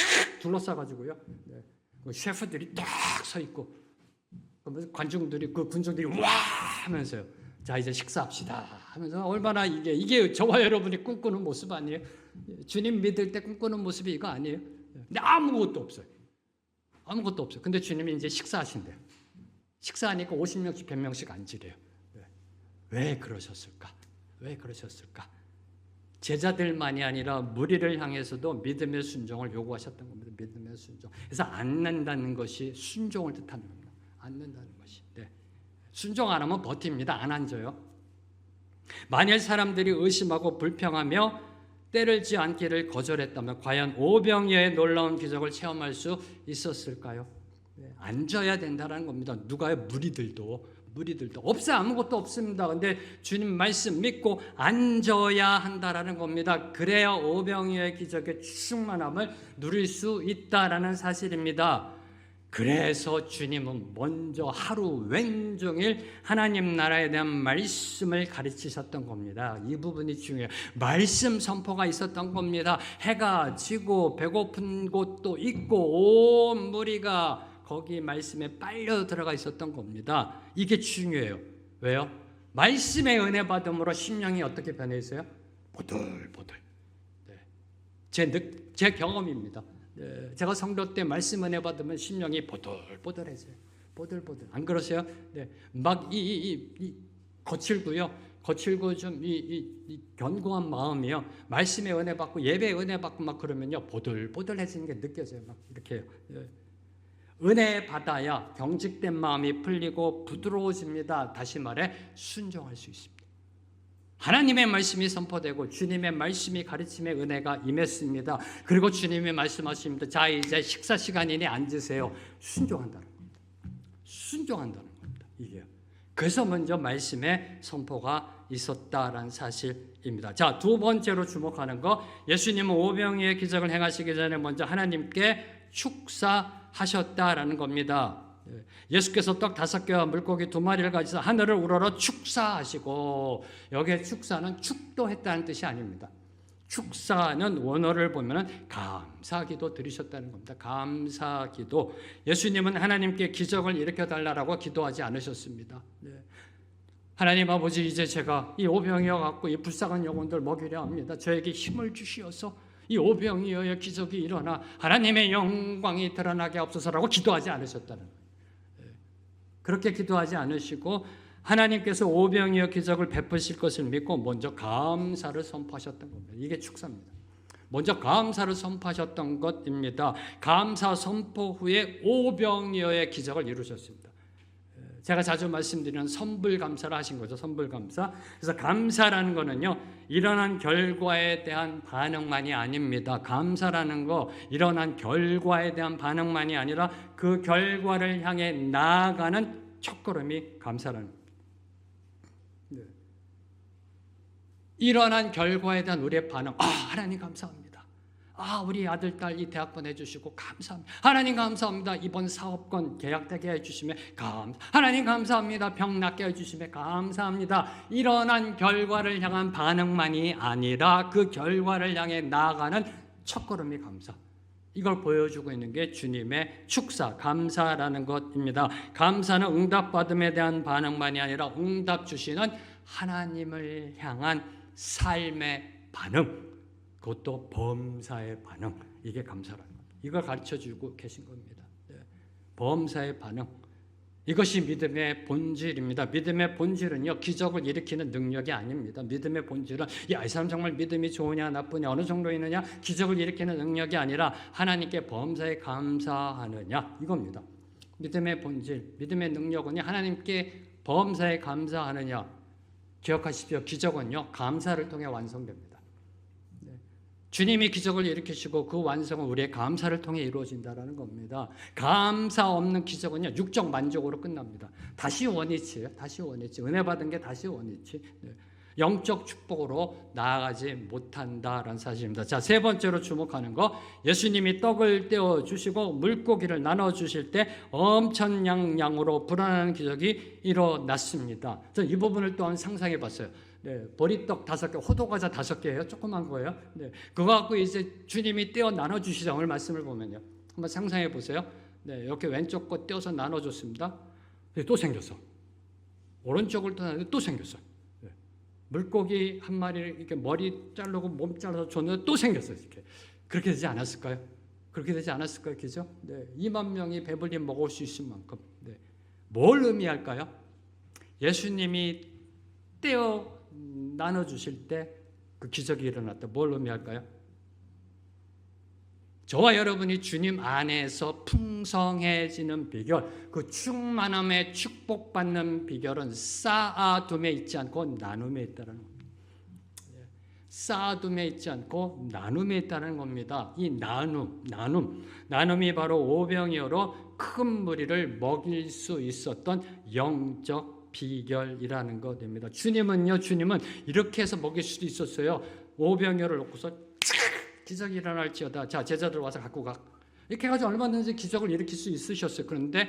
Speaker 1: 둘러싸가지고요. 네. 그 셰프들이 딱 서 있고, 관중들이, 그 군중들이 와! 하면서요. 자, 이제 식사합시다. 하면서 얼마나 이게 저와 여러분이 꿈꾸는 모습 아니에요? 주님 믿을 때 꿈꾸는 모습이 이거 아니에요? 근데 아무것도 없어요. 아무것도 없어요. 근데 주님이 이제 식사하신대요. 식사하니까 50명씩 100명씩 앉으래요. 왜 그러셨을까? 왜 그러셨을까? 제자들만이 아니라 무리를 향해서도 믿음의 순종을 요구하셨던 겁니다. 믿음의 순종. 그래서 앉는다는 것이 순종을 뜻하는 겁니다. 앉는다는 것이. 네. 순종 안 하면 버팁니다. 안 앉아요. 만일 사람들이 의심하고 불평하며 때를지 않기를 거절했다면 과연 오병이어의 놀라운 기적을 체험할 수 있었을까요? 네. 앉아야 된다는 겁니다. 누가요? 무리들도 없어요. 아무것도 없습니다. 근데 주님 말씀 믿고 앉아야 한다라는 겁니다. 그래야 오병이어의 기적의 충만함을 누릴 수 있다라는 사실입니다. 그래서 주님은 먼저 하루 왼종일 하나님 나라에 대한 말씀을 가르치셨던 겁니다. 이 부분이 중요해요. 말씀 선포가 있었던 겁니다. 해가 지고 배고픈 곳도 있고 온 무리가 거기 말씀에 빨려 들어가 있었던 겁니다. 이게 중요해요. 왜요? 말씀의 은혜 받음으로 심령이 어떻게 변해 있어요? 보들보들. 네. 제 경험입니다. 네. 제가 성도 때 말씀 은혜 받으면 심령이 보들보들해져요. 보들보들. 안 그러세요? 네. 막 거칠고요. 거칠고 좀 견고한 마음이요. 말씀의 은혜 받고 예배 은혜 받고 막 그러면요. 보들보들해지는 게 느껴져요. 막 이렇게요. 네. 은혜 받아야 경직된 마음이 풀리고 부드러워집니다. 다시 말해 순종할 수 있습니다. 하나님의 말씀이 선포되고 주님의 말씀이 가르침의 은혜가 임했습니다. 그리고 주님이 말씀하십니다. 자 이제 식사 시간이니 앉으세요. 순종한다는 겁니다. 순종한다는 겁니다. 이게요. 그래서 먼저 말씀의 선포가 있었다라는 사실입니다. 자, 두 번째로 주목하는 거, 예수님은 오병이의 기적을 행하시기 전에 먼저 하나님께 축사하셨다라는 겁니다. 예수께서 떡 5개와 물고기 2마리를 가지고 하늘을 우러러 축사하시고, 여기에 축사는 축도했다는 뜻이 아닙니다. 축사는 원어를 보면 감사기도 드리셨다는 겁니다. 감사기도. 예수님은 하나님께 기적을 일으켜 달라고 기도하지 않으셨습니다. 네. 하나님 아버지, 이제 제가 이 오병이어 갖고 이 불쌍한 영혼들 먹이려 합니다. 저에게 힘을 주시어서 이 오병이어의 기적이 일어나 하나님의 영광이 드러나게 없어서라고 기도하지 않으셨다는 거예요. 그렇게 기도하지 않으시고 하나님께서 오병이어 기적을 베푸실 것을 믿고 먼저 감사를 선포하셨던 겁니다. 이게 축사입니다. 먼저 감사를 선포하셨던 것입니다. 감사 선포 후에 오병이어의 기적을 이루셨습니다. 제가 자주 말씀드리는 선불감사를 하신 거죠. 선불감사. 그래서 감사라는 거는요, 일어난 결과에 대한 반응만이 아닙니다. 감사라는 거, 일어난 결과에 대한 반응만이 아니라 그 결과를 향해 나아가는 첫걸음이 감사라는 겁니다. 네. 일어난 결과에 대한 우리의 반응. 하나님 감사합니다. 우리 아들, 딸 이 대학 보내주시고 감사합니다. 하나님 감사합니다. 이번 사업권 계약되게 해주시면 감사합니다. 하나님 감사합니다. 병 낫게 해주시면 감사합니다. 일어난 결과를 향한 반응만이 아니라 그 결과를 향해 나아가는 첫걸음이 감사. 이걸 보여주고 있는 게 주님의 축사, 감사라는 것입니다. 감사는 응답받음에 대한 반응만이 아니라 응답 주시는 하나님을 향한 삶의 반응, 그것도 범사의 반응, 이게 감사라는 겁니다. 이걸 가르쳐주고 계신 겁니다. 네. 범사의 반응. 이것이 믿음의 본질입니다. 믿음의 본질은요, 기적을 일으키는 능력이 아닙니다. 믿음의 본질은 야, 이 사람 정말 믿음이 좋으냐 나쁘냐 어느 정도 있느냐, 기적을 일으키는 능력이 아니라 하나님께 범사에 감사하느냐, 이겁니다. 믿음의 본질, 믿음의 능력은요, 하나님께 범사에 감사하느냐. 기억하십시오. 기적은요, 감사를 통해 완성됩니다. 주님이 기적을 일으키시고 그 완성은 우리의 감사를 통해 이루어진다는 겁니다. 감사 없는 기적은요, 육적 만족으로 끝납니다. 다시 원위치예요. 다시 원위치. 은혜 받은 게 다시 원위치. 영적 축복으로 나아가지 못한다라는 사실입니다. 자, 세 번째로 주목하는 거, 예수님이 떡을 떼어 주시고 물고기를 나눠 주실 때 엄청난 불어나는 기적이 일어났습니다. 이 부분을 또한 상상해 봤어요. 보리떡 5개, 호두과자 5개예요. 조그만 거예요. 그거 갖고 이제 주님이 떼어 나눠 주시자. 오늘 말씀을 보면요, 한번 상상해 보세요. 이렇게 왼쪽 거 떼어서 나눠 줬습니다. 또 생겼어. 오른쪽을 또 생겼어. 물고기 한 마리를 이렇게 머리 자르고 몸 잘라서 줬는데 또 생겼어요. 이렇게. 그렇게 되지 않았을까요? 그렇게 되지 않았을까요? 그죠? 2만 명이 배불리 먹을 수 있을 만큼. 뭘 의미할까요? 예수님이 떼어 나눠주실 때 그 기적이 일어났다. 뭘 의미할까요? 저와 여러분이 주님 안에서 풍성해지는 비결, 그 충만함에 축복받는 비결은 쌓아둠에 있지 않고 나눔에 있다는 겁니다. 쌓아둠에 있지 않고 나눔에 있다는 겁니다. 이 나눔이 바로 오병이어로 큰 무리를 먹일 수 있었던 영적 비결이라는 것입니다. 주님은 이렇게 해서 먹일 수도 있었어요. 오병이어를 놓고서 기적이 일어날지어다. 자, 제자들 와서 갖고 가. 이렇게 해가지고 얼마든지 기적을 일으킬 수 있으셨어요. 그런데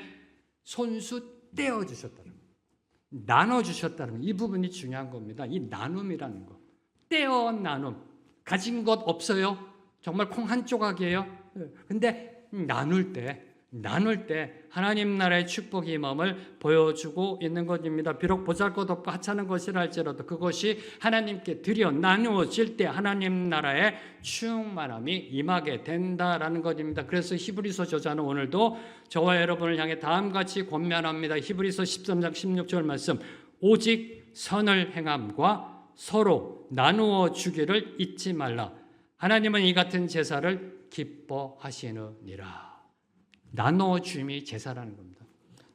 Speaker 1: 손수 떼어주셨다는 거, 나눠주셨다는 거, 이 부분이 중요한 겁니다. 이 나눔이라는 거, 떼어 나눔. 가진 것 없어요. 정말 콩 한 조각이에요. 근데 나눌 때 하나님 나라의 축복의 마음을 보여주고 있는 것입니다. 비록 보잘것없고 하찮은 것이라 할지라도 그것이 하나님께 드려 나누어질 때 하나님 나라의 충만함이 임하게 된다라는 것입니다. 그래서 히브리서 저자는 오늘도 저와 여러분을 향해 다음같이 권면합니다. 히브리서 13장 16절 말씀, 오직 선을 행함과 서로 나누어 주기를 잊지 말라. 하나님은 이 같은 제사를 기뻐하시느니라. 나눠줌이 제사라는 겁니다.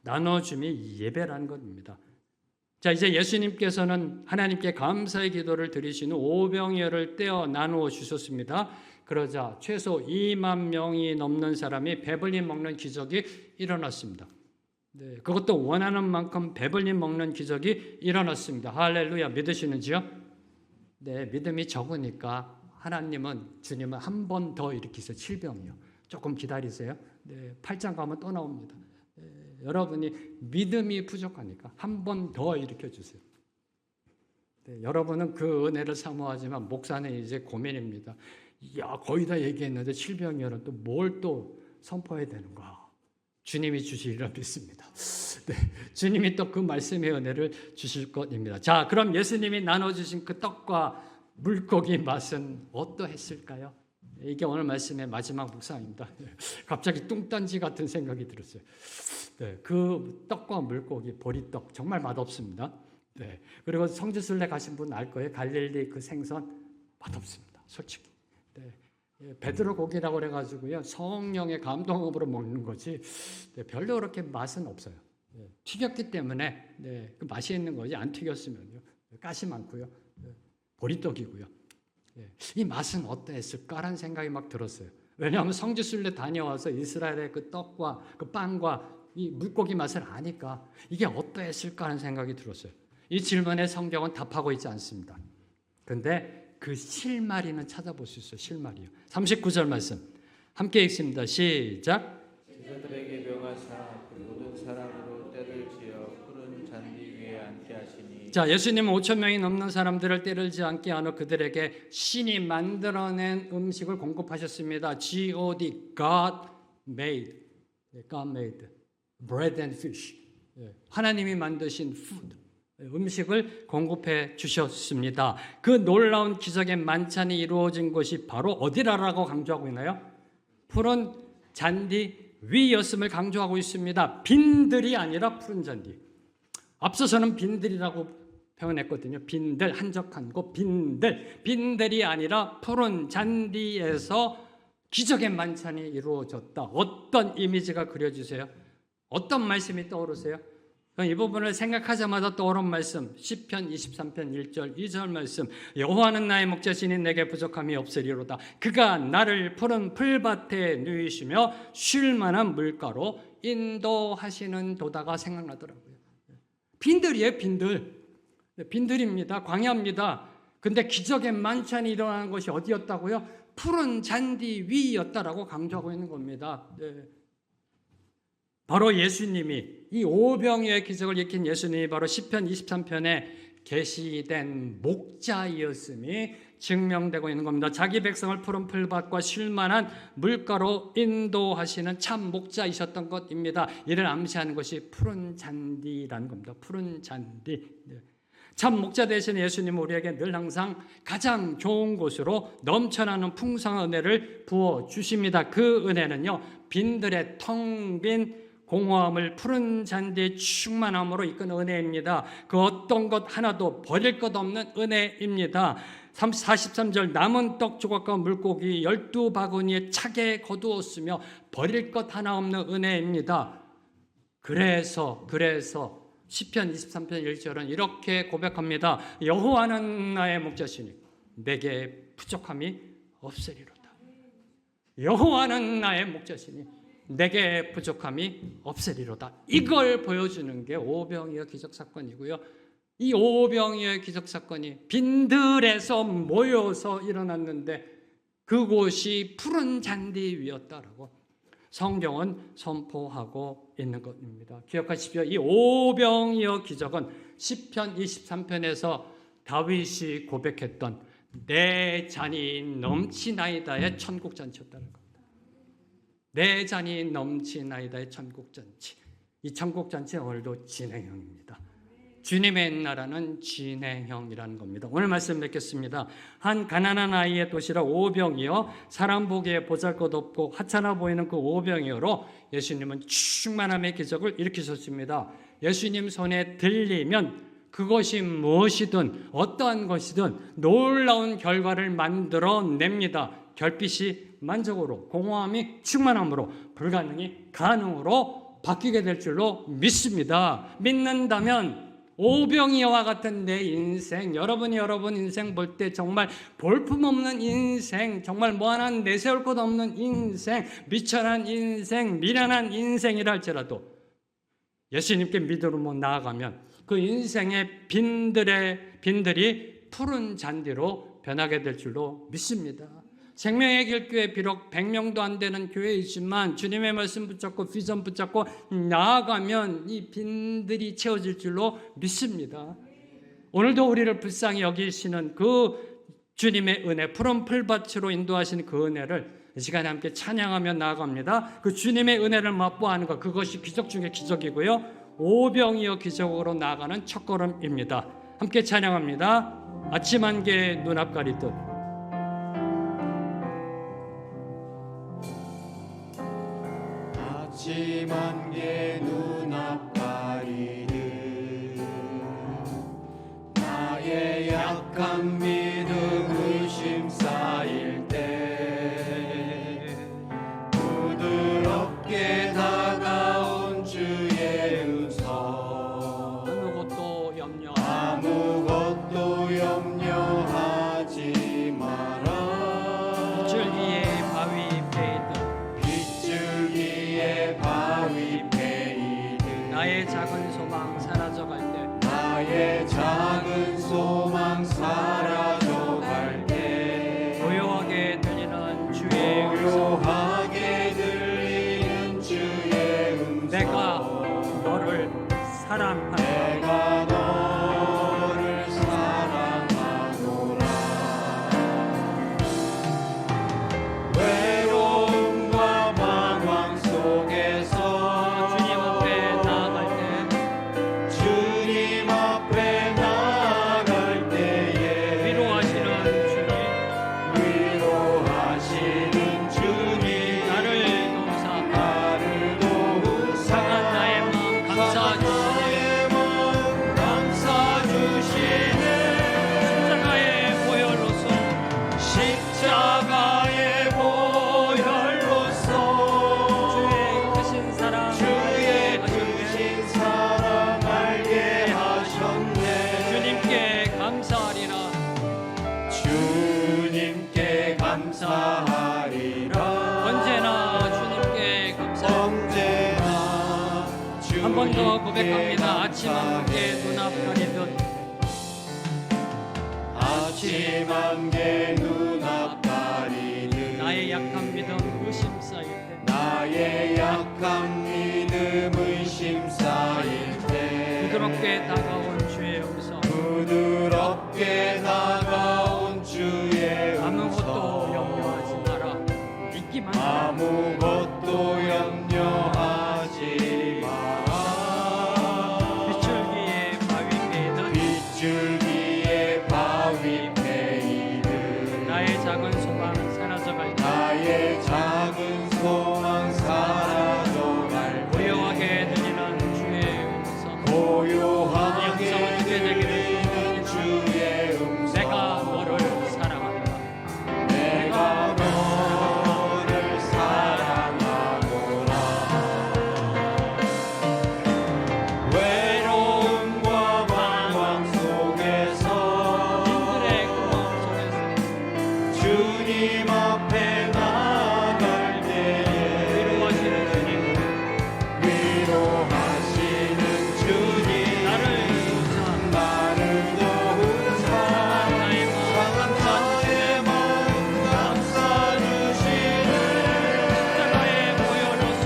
Speaker 1: 나눠줌이 예배라는 겁니다. 자, 이제 예수님께서는 하나님께 감사의 기도를 드리신 후 오병이어를 떼어 나누어 주셨습니다. 그러자 최소 2만 명이 넘는 사람이 배불리 먹는 기적이 일어났습니다. 그것도 원하는 만큼 배불리 먹는 기적이 일어났습니다. 할렐루야. 믿으시는지요? 믿음이 적으니까 주님은 한 번 더 일으키세요. 7병이요. 조금 기다리세요. 8장 가면 또 나옵니다. 여러분이 믿음이 부족하니까 한 번 더 일으켜 주세요. 여러분은 그 은혜를 사모하지만 목사는 이제 고민입니다. 거의 다 얘기했는데 7병이어는 또 뭘 또 선포해야 되는가? 주님이 주시리라 믿습니다. 주님이 또 그 말씀의 은혜를 주실 것입니다. 자, 그럼 예수님이 나눠주신 그 떡과 물고기 맛은 어떠했을까요? 이게 오늘 말씀의 마지막 묵상입니다. 갑자기 뚱딴지 같은 생각이 들었어요. 그 떡과 물고기, 보리떡 정말 맛없습니다. 그리고 성지순례 가신 분 알 거예요. 갈릴리 그 생선 맛없습니다. 솔직히. 베드로 고기라고 그래가지고요, 성령의 감동으로 먹는 거지 별로 그렇게 맛은 없어요. 튀겼기 때문에 그 맛이 있는 거지, 안 튀겼으면요 가시 많고요, 보리떡이고요. 이 맛은 어떠했을까라는 생각이 막 들었어요. 왜냐하면 성지순례 다녀와서 이스라엘의 그 떡과 그 빵과 이 물고기 맛을 아니까 이게 어떠했을까 하는 생각이 들었어요. 이 질문에 성경은 답하고 있지 않습니다. 그런데 그 실마리는 찾아볼 수 있어요. 실마리요. 39절 말씀 함께 읽습니다. 시작.
Speaker 2: 제자들에게 명하사 그 모든 사람으로 때를 지어 푸른 잔디 위에 앉게 하시니.
Speaker 1: 자, 예수님은 5천 명이 넘는 사람들을 때리지 않게 하는 그들에게 신이 만들어낸 음식을 공급하셨습니다. G-O-D, God made, bread and fish. 하나님이 만드신 food, 음식을 공급해 주셨습니다. 그 놀라운 기적의 만찬이 이루어진 곳이 바로 어디라고 강조하고 있나요? 푸른 잔디 위였음을 강조하고 있습니다. 빈들이 아니라 푸른 잔디. 앞서서는 빈들이라고 표현했거든요. 빈들, 한적한 곳, 빈들이 아니라 푸른 잔디에서 기적의 만찬이 이루어졌다. 어떤 이미지가 그려지세요? 어떤 말씀이 떠오르세요? 이 부분을 생각하자마자 떠오른 말씀, 시편 23편 1절 2절 말씀, 여호와는 나의 목자시니 내게 부족함이 없으리로다. 그가 나를 푸른 풀밭에 누이시며 쉴 만한 물가로 인도하시는 도다가 생각나더라고요. 빈들이에요, 빈들입니다. 광야입니다. 근데 기적의 만찬이 일어나는 것이 어디였다고요? 푸른 잔디 위였다라고 강조하고 있는 겁니다. 네. 바로 예수님이, 이 오병이어의 기적을 일으킨 예수님이 바로 시편 23편에 계시된 목자이었음이 증명되고 있는 겁니다. 자기 백성을 푸른 풀밭과 쉴만한 물가로 인도하시는 참 목자이셨던 것입니다. 이를 암시하는 것이 푸른 잔디라는 겁니다. 푸른 잔디. 참 목자 되신 예수님은 우리에게 늘 항상 가장 좋은 곳으로 넘쳐나는 풍성한 은혜를 부어주십니다. 그 은혜는요, 빈들의 텅 빈 공허함을 푸른 잔디의 충만함으로 이끄는 은혜입니다. 그 어떤 것 하나도 버릴 것 없는 은혜입니다. 43절 남은 떡 조각과 물고기 12바구니에 차게 거두었으며 버릴 것 하나 없는 은혜입니다. 그래서 시편 23편 1절은 이렇게 고백합니다. 여호와는 나의 목자시니 내게 부족함이 없으리로다. 여호와는 나의 목자시니 내게 부족함이 없으리로다. 이걸 보여주는 게 오병이어 기적사건이고요. 이 오병이어 기적사건이 빈들에서 모여서 일어났는데 그곳이 푸른 잔디 위였다라고 성경은 선포하고 있는 것입니다. 기억하십시오. 이 오병이어 기적은 시편 23편에서 다윗이 고백했던 내 잔이 넘치나이다의 천국잔치였다는 겁니다. 내 잔이 넘치나이다의 천국잔치. 이 천국잔치 오늘도 진행형입니다. 주님의 나라는 진행형이라는 겁니다. 오늘 말씀 뵙겠습니다. 한 가난한 아이의 도시라 오병이어 사람 보기에 보잘것없고 하찮아 보이는 그 오병이어로 예수님은 충만함의 기적을 일으키셨습니다. 예수님 손에 들리면 그것이 무엇이든 어떠한 것이든 놀라운 결과를 만들어냅니다. 결핍이 만족으로, 공허함이 충만함으로, 불가능이 가능으로 바뀌게 될 줄로 믿습니다. 믿는다면 오병이어와 같은 내 인생, 여러분 인생 볼 때 정말 볼품없는 인생, 정말 뭐 하나 내세울 것 없는 인생, 미천한 인생, 미련한 인생이라 할지라도 예수님께 믿음으로 나아가면 그 인생의 빈들이 푸른 잔디로 변하게 될 줄로 믿습니다. 생명의 길교회 비록 100명도 안 되는 교회이지만 주님의 말씀 붙잡고 비전 붙잡고 나아가면 이 빈들이 채워질 줄로 믿습니다. 오늘도 우리를 불쌍히 여기시는 그 주님의 은혜, 푸른 풀밭으로 인도하시는 그 은혜를 이 시간에 함께 찬양하며 나아갑니다. 그 주님의 은혜를 맛보아하는 것, 그것이 기적 중에 기적이고요. 오병이어 기적으로 나아가는 첫걸음입니다. 함께 찬양합니다. 아침 안개 눈앞 가리듯.
Speaker 2: 아침 안개 눈앞 가리듯 나의 약한 믿음 의심 쌓일 때 부드럽게 다가온 주의 음성 아무것도 염려하지 마라.
Speaker 1: 빗줄기의 바위
Speaker 2: 베이듯
Speaker 1: 나의 작은 소망 사라져갈 때
Speaker 2: 나의 작은 소망 사라져갈
Speaker 1: 감사하리라.
Speaker 2: 주님께 감사하리라.
Speaker 1: 언제나 주님께 감사합니다. 한 번 더 고백합니다. 아침 함께 눈앞 가리듯,
Speaker 2: 아침 함께 눈앞 가리듯
Speaker 1: 나의 약한 믿음 의심 쌓일 때,
Speaker 2: 나의 약한 믿음 의심 쌓일 때
Speaker 1: 부드럽게 다가온 주의 음성,
Speaker 2: 부드럽게 다가온 주의
Speaker 1: 아무것도
Speaker 2: 음성
Speaker 1: 염려하지 마라. 믿기만 하라.
Speaker 2: 아무것도 염려하지 마라.
Speaker 1: 빗줄기에 바위 베이듯
Speaker 2: 빗줄기에 바위 베이듯
Speaker 1: 나의 작은 소망 사라져갈 때,
Speaker 2: 나의 작은 소망 사라져갈 때
Speaker 1: 고요하게 들리는 주의 음성,
Speaker 2: 고요하게
Speaker 1: 이 음성을 듣게 되기를
Speaker 2: 들리는 주의 음성
Speaker 1: 내가 너를 사랑한다.
Speaker 2: 내가 너를 사랑하노라. 외로움과 방황 속에서
Speaker 1: 빈들의 구멍 속에서
Speaker 2: 주님 앞에 나갈 때에
Speaker 1: 위로하시는 주님,
Speaker 2: 위로하시는 주님
Speaker 1: 나를 인도하사
Speaker 2: 나를 도우사
Speaker 1: 나의 마음
Speaker 2: 나의 마음 감싸 주시는
Speaker 1: 십자가의 보혈로서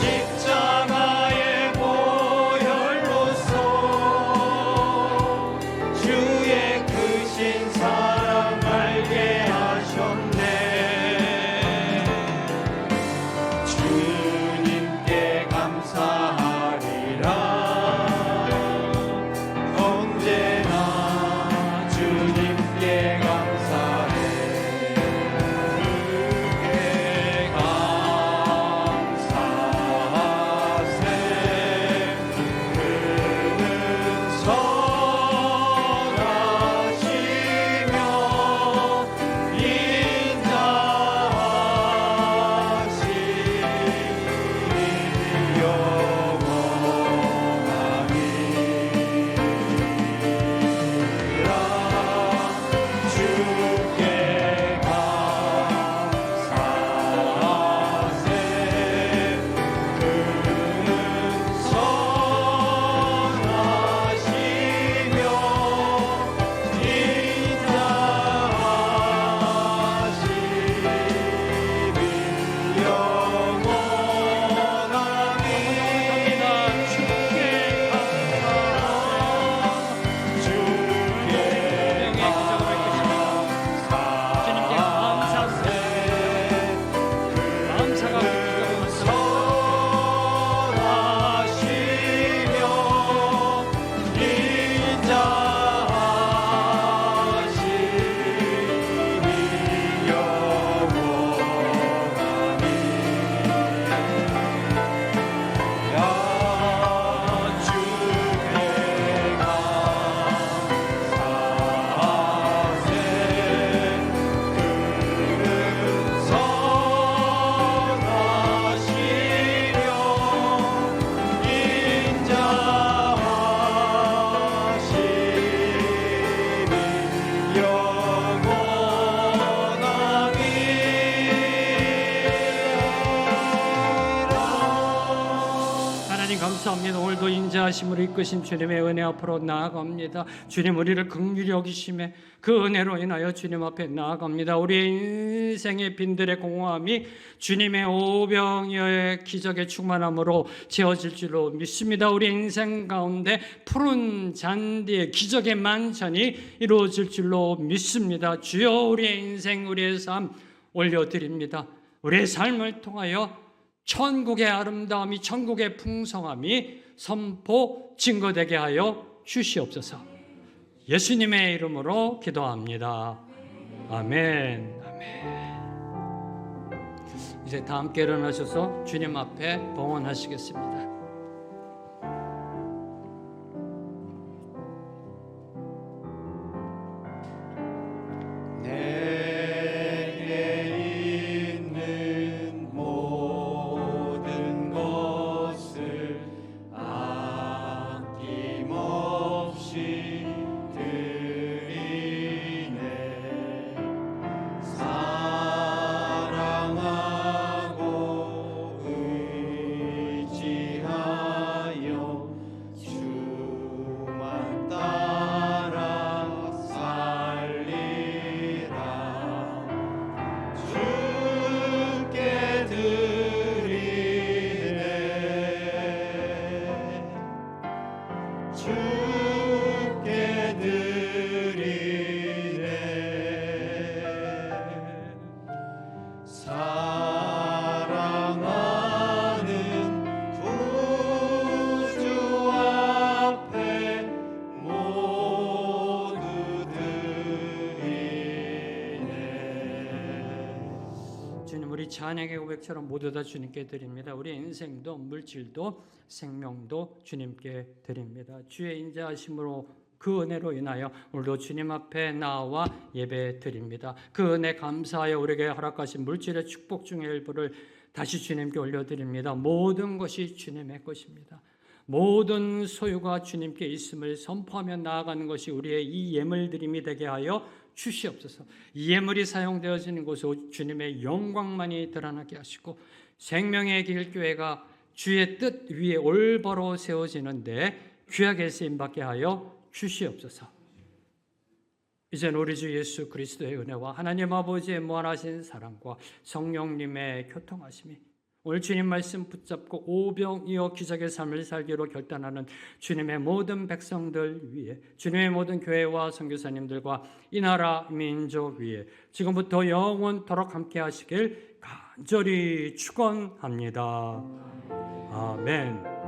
Speaker 2: 십자가의 보혈로서 주의 크신 사랑 알게 하셨네. 주님께 감사하리라. 언제나 주님께 감사해. 주께 감사하세. 그는 선하시며 인자하시니 주께 감사하세. 그는 선하시며 인자하시니 영원하니 주께 감사하세. 주께
Speaker 1: 명예의 기적을 베푸시며 주님께 감사하세. 감사가 우리 기적을
Speaker 2: 선하시며 인자하시니 영원하니. 야 주께 감사하세. 그는 선하시며 인자하시니 영원하니.
Speaker 1: 하나님 감사합니다. 오늘도 인자하심으로 이끄신 주님의 은혜 앞으로 나아갑니다. 주님 우리를 긍휼히 여기심에 그 은혜로 인하여 주님 앞에 나아갑니다. 우리의 인생의 빈들의 공허함이 주님의 오병이어의 기적의 충만함으로 채워질 줄로 믿습니다. 우리 인생 가운데 푸른 잔디의 기적의 만찬이 이루어질 줄로 믿습니다. 주여 우리의 인생 우리의 삶 올려드립니다. 우리의 삶을 통하여 천국의 아름다움이 천국의 풍성함이 선포 증거되게 하여 주시옵소서. 예수님의 이름으로 기도합니다. 아멘. 아멘. 이제 다 함께 일어나셔서 주님 앞에 봉헌하시겠습니다.
Speaker 2: 내게 있는 모든 것을 아낌없이 드리네.
Speaker 1: 우리 찬양의 고백처럼 모두 다 주님께 드립니다. 우리 인생도 물질도 생명도 주님께 드립니다. 주의 인자하심으로 그 은혜로 인하여 오늘도 주님 앞에 나와 예배 드립니다. 그 은혜 감사하여 우리에게 허락하신 물질의 축복 중의 일부를 다시 주님께 올려드립니다. 모든 것이 주님의 것입니다. 모든 소유가 주님께 있음을 선포하며 나아가는 것이 우리의 이 예물드림이 되게 하여 주시옵소서. 이 예물이 사용되어지는 곳에 주님의 영광만이 드러나게 하시고 생명의 길 교회가 주의 뜻 위에 올바로 세워지는데 귀하게 쓰임받게 하여 주시옵소서. 이제는 우리 주 예수 그리스도의 은혜와 하나님 아버지의 무한하신 사랑과 성령님의 교통하심이 오늘 주님 말씀 붙잡고 오병이어 기적의 삶을 살기로 결단하는 주님의 모든 백성들 위에, 주님의 모든 교회와 선교사님들과 이 나라 민족 위에 지금부터 영원토록 함께 하시길 간절히 축원합니다. 아멘.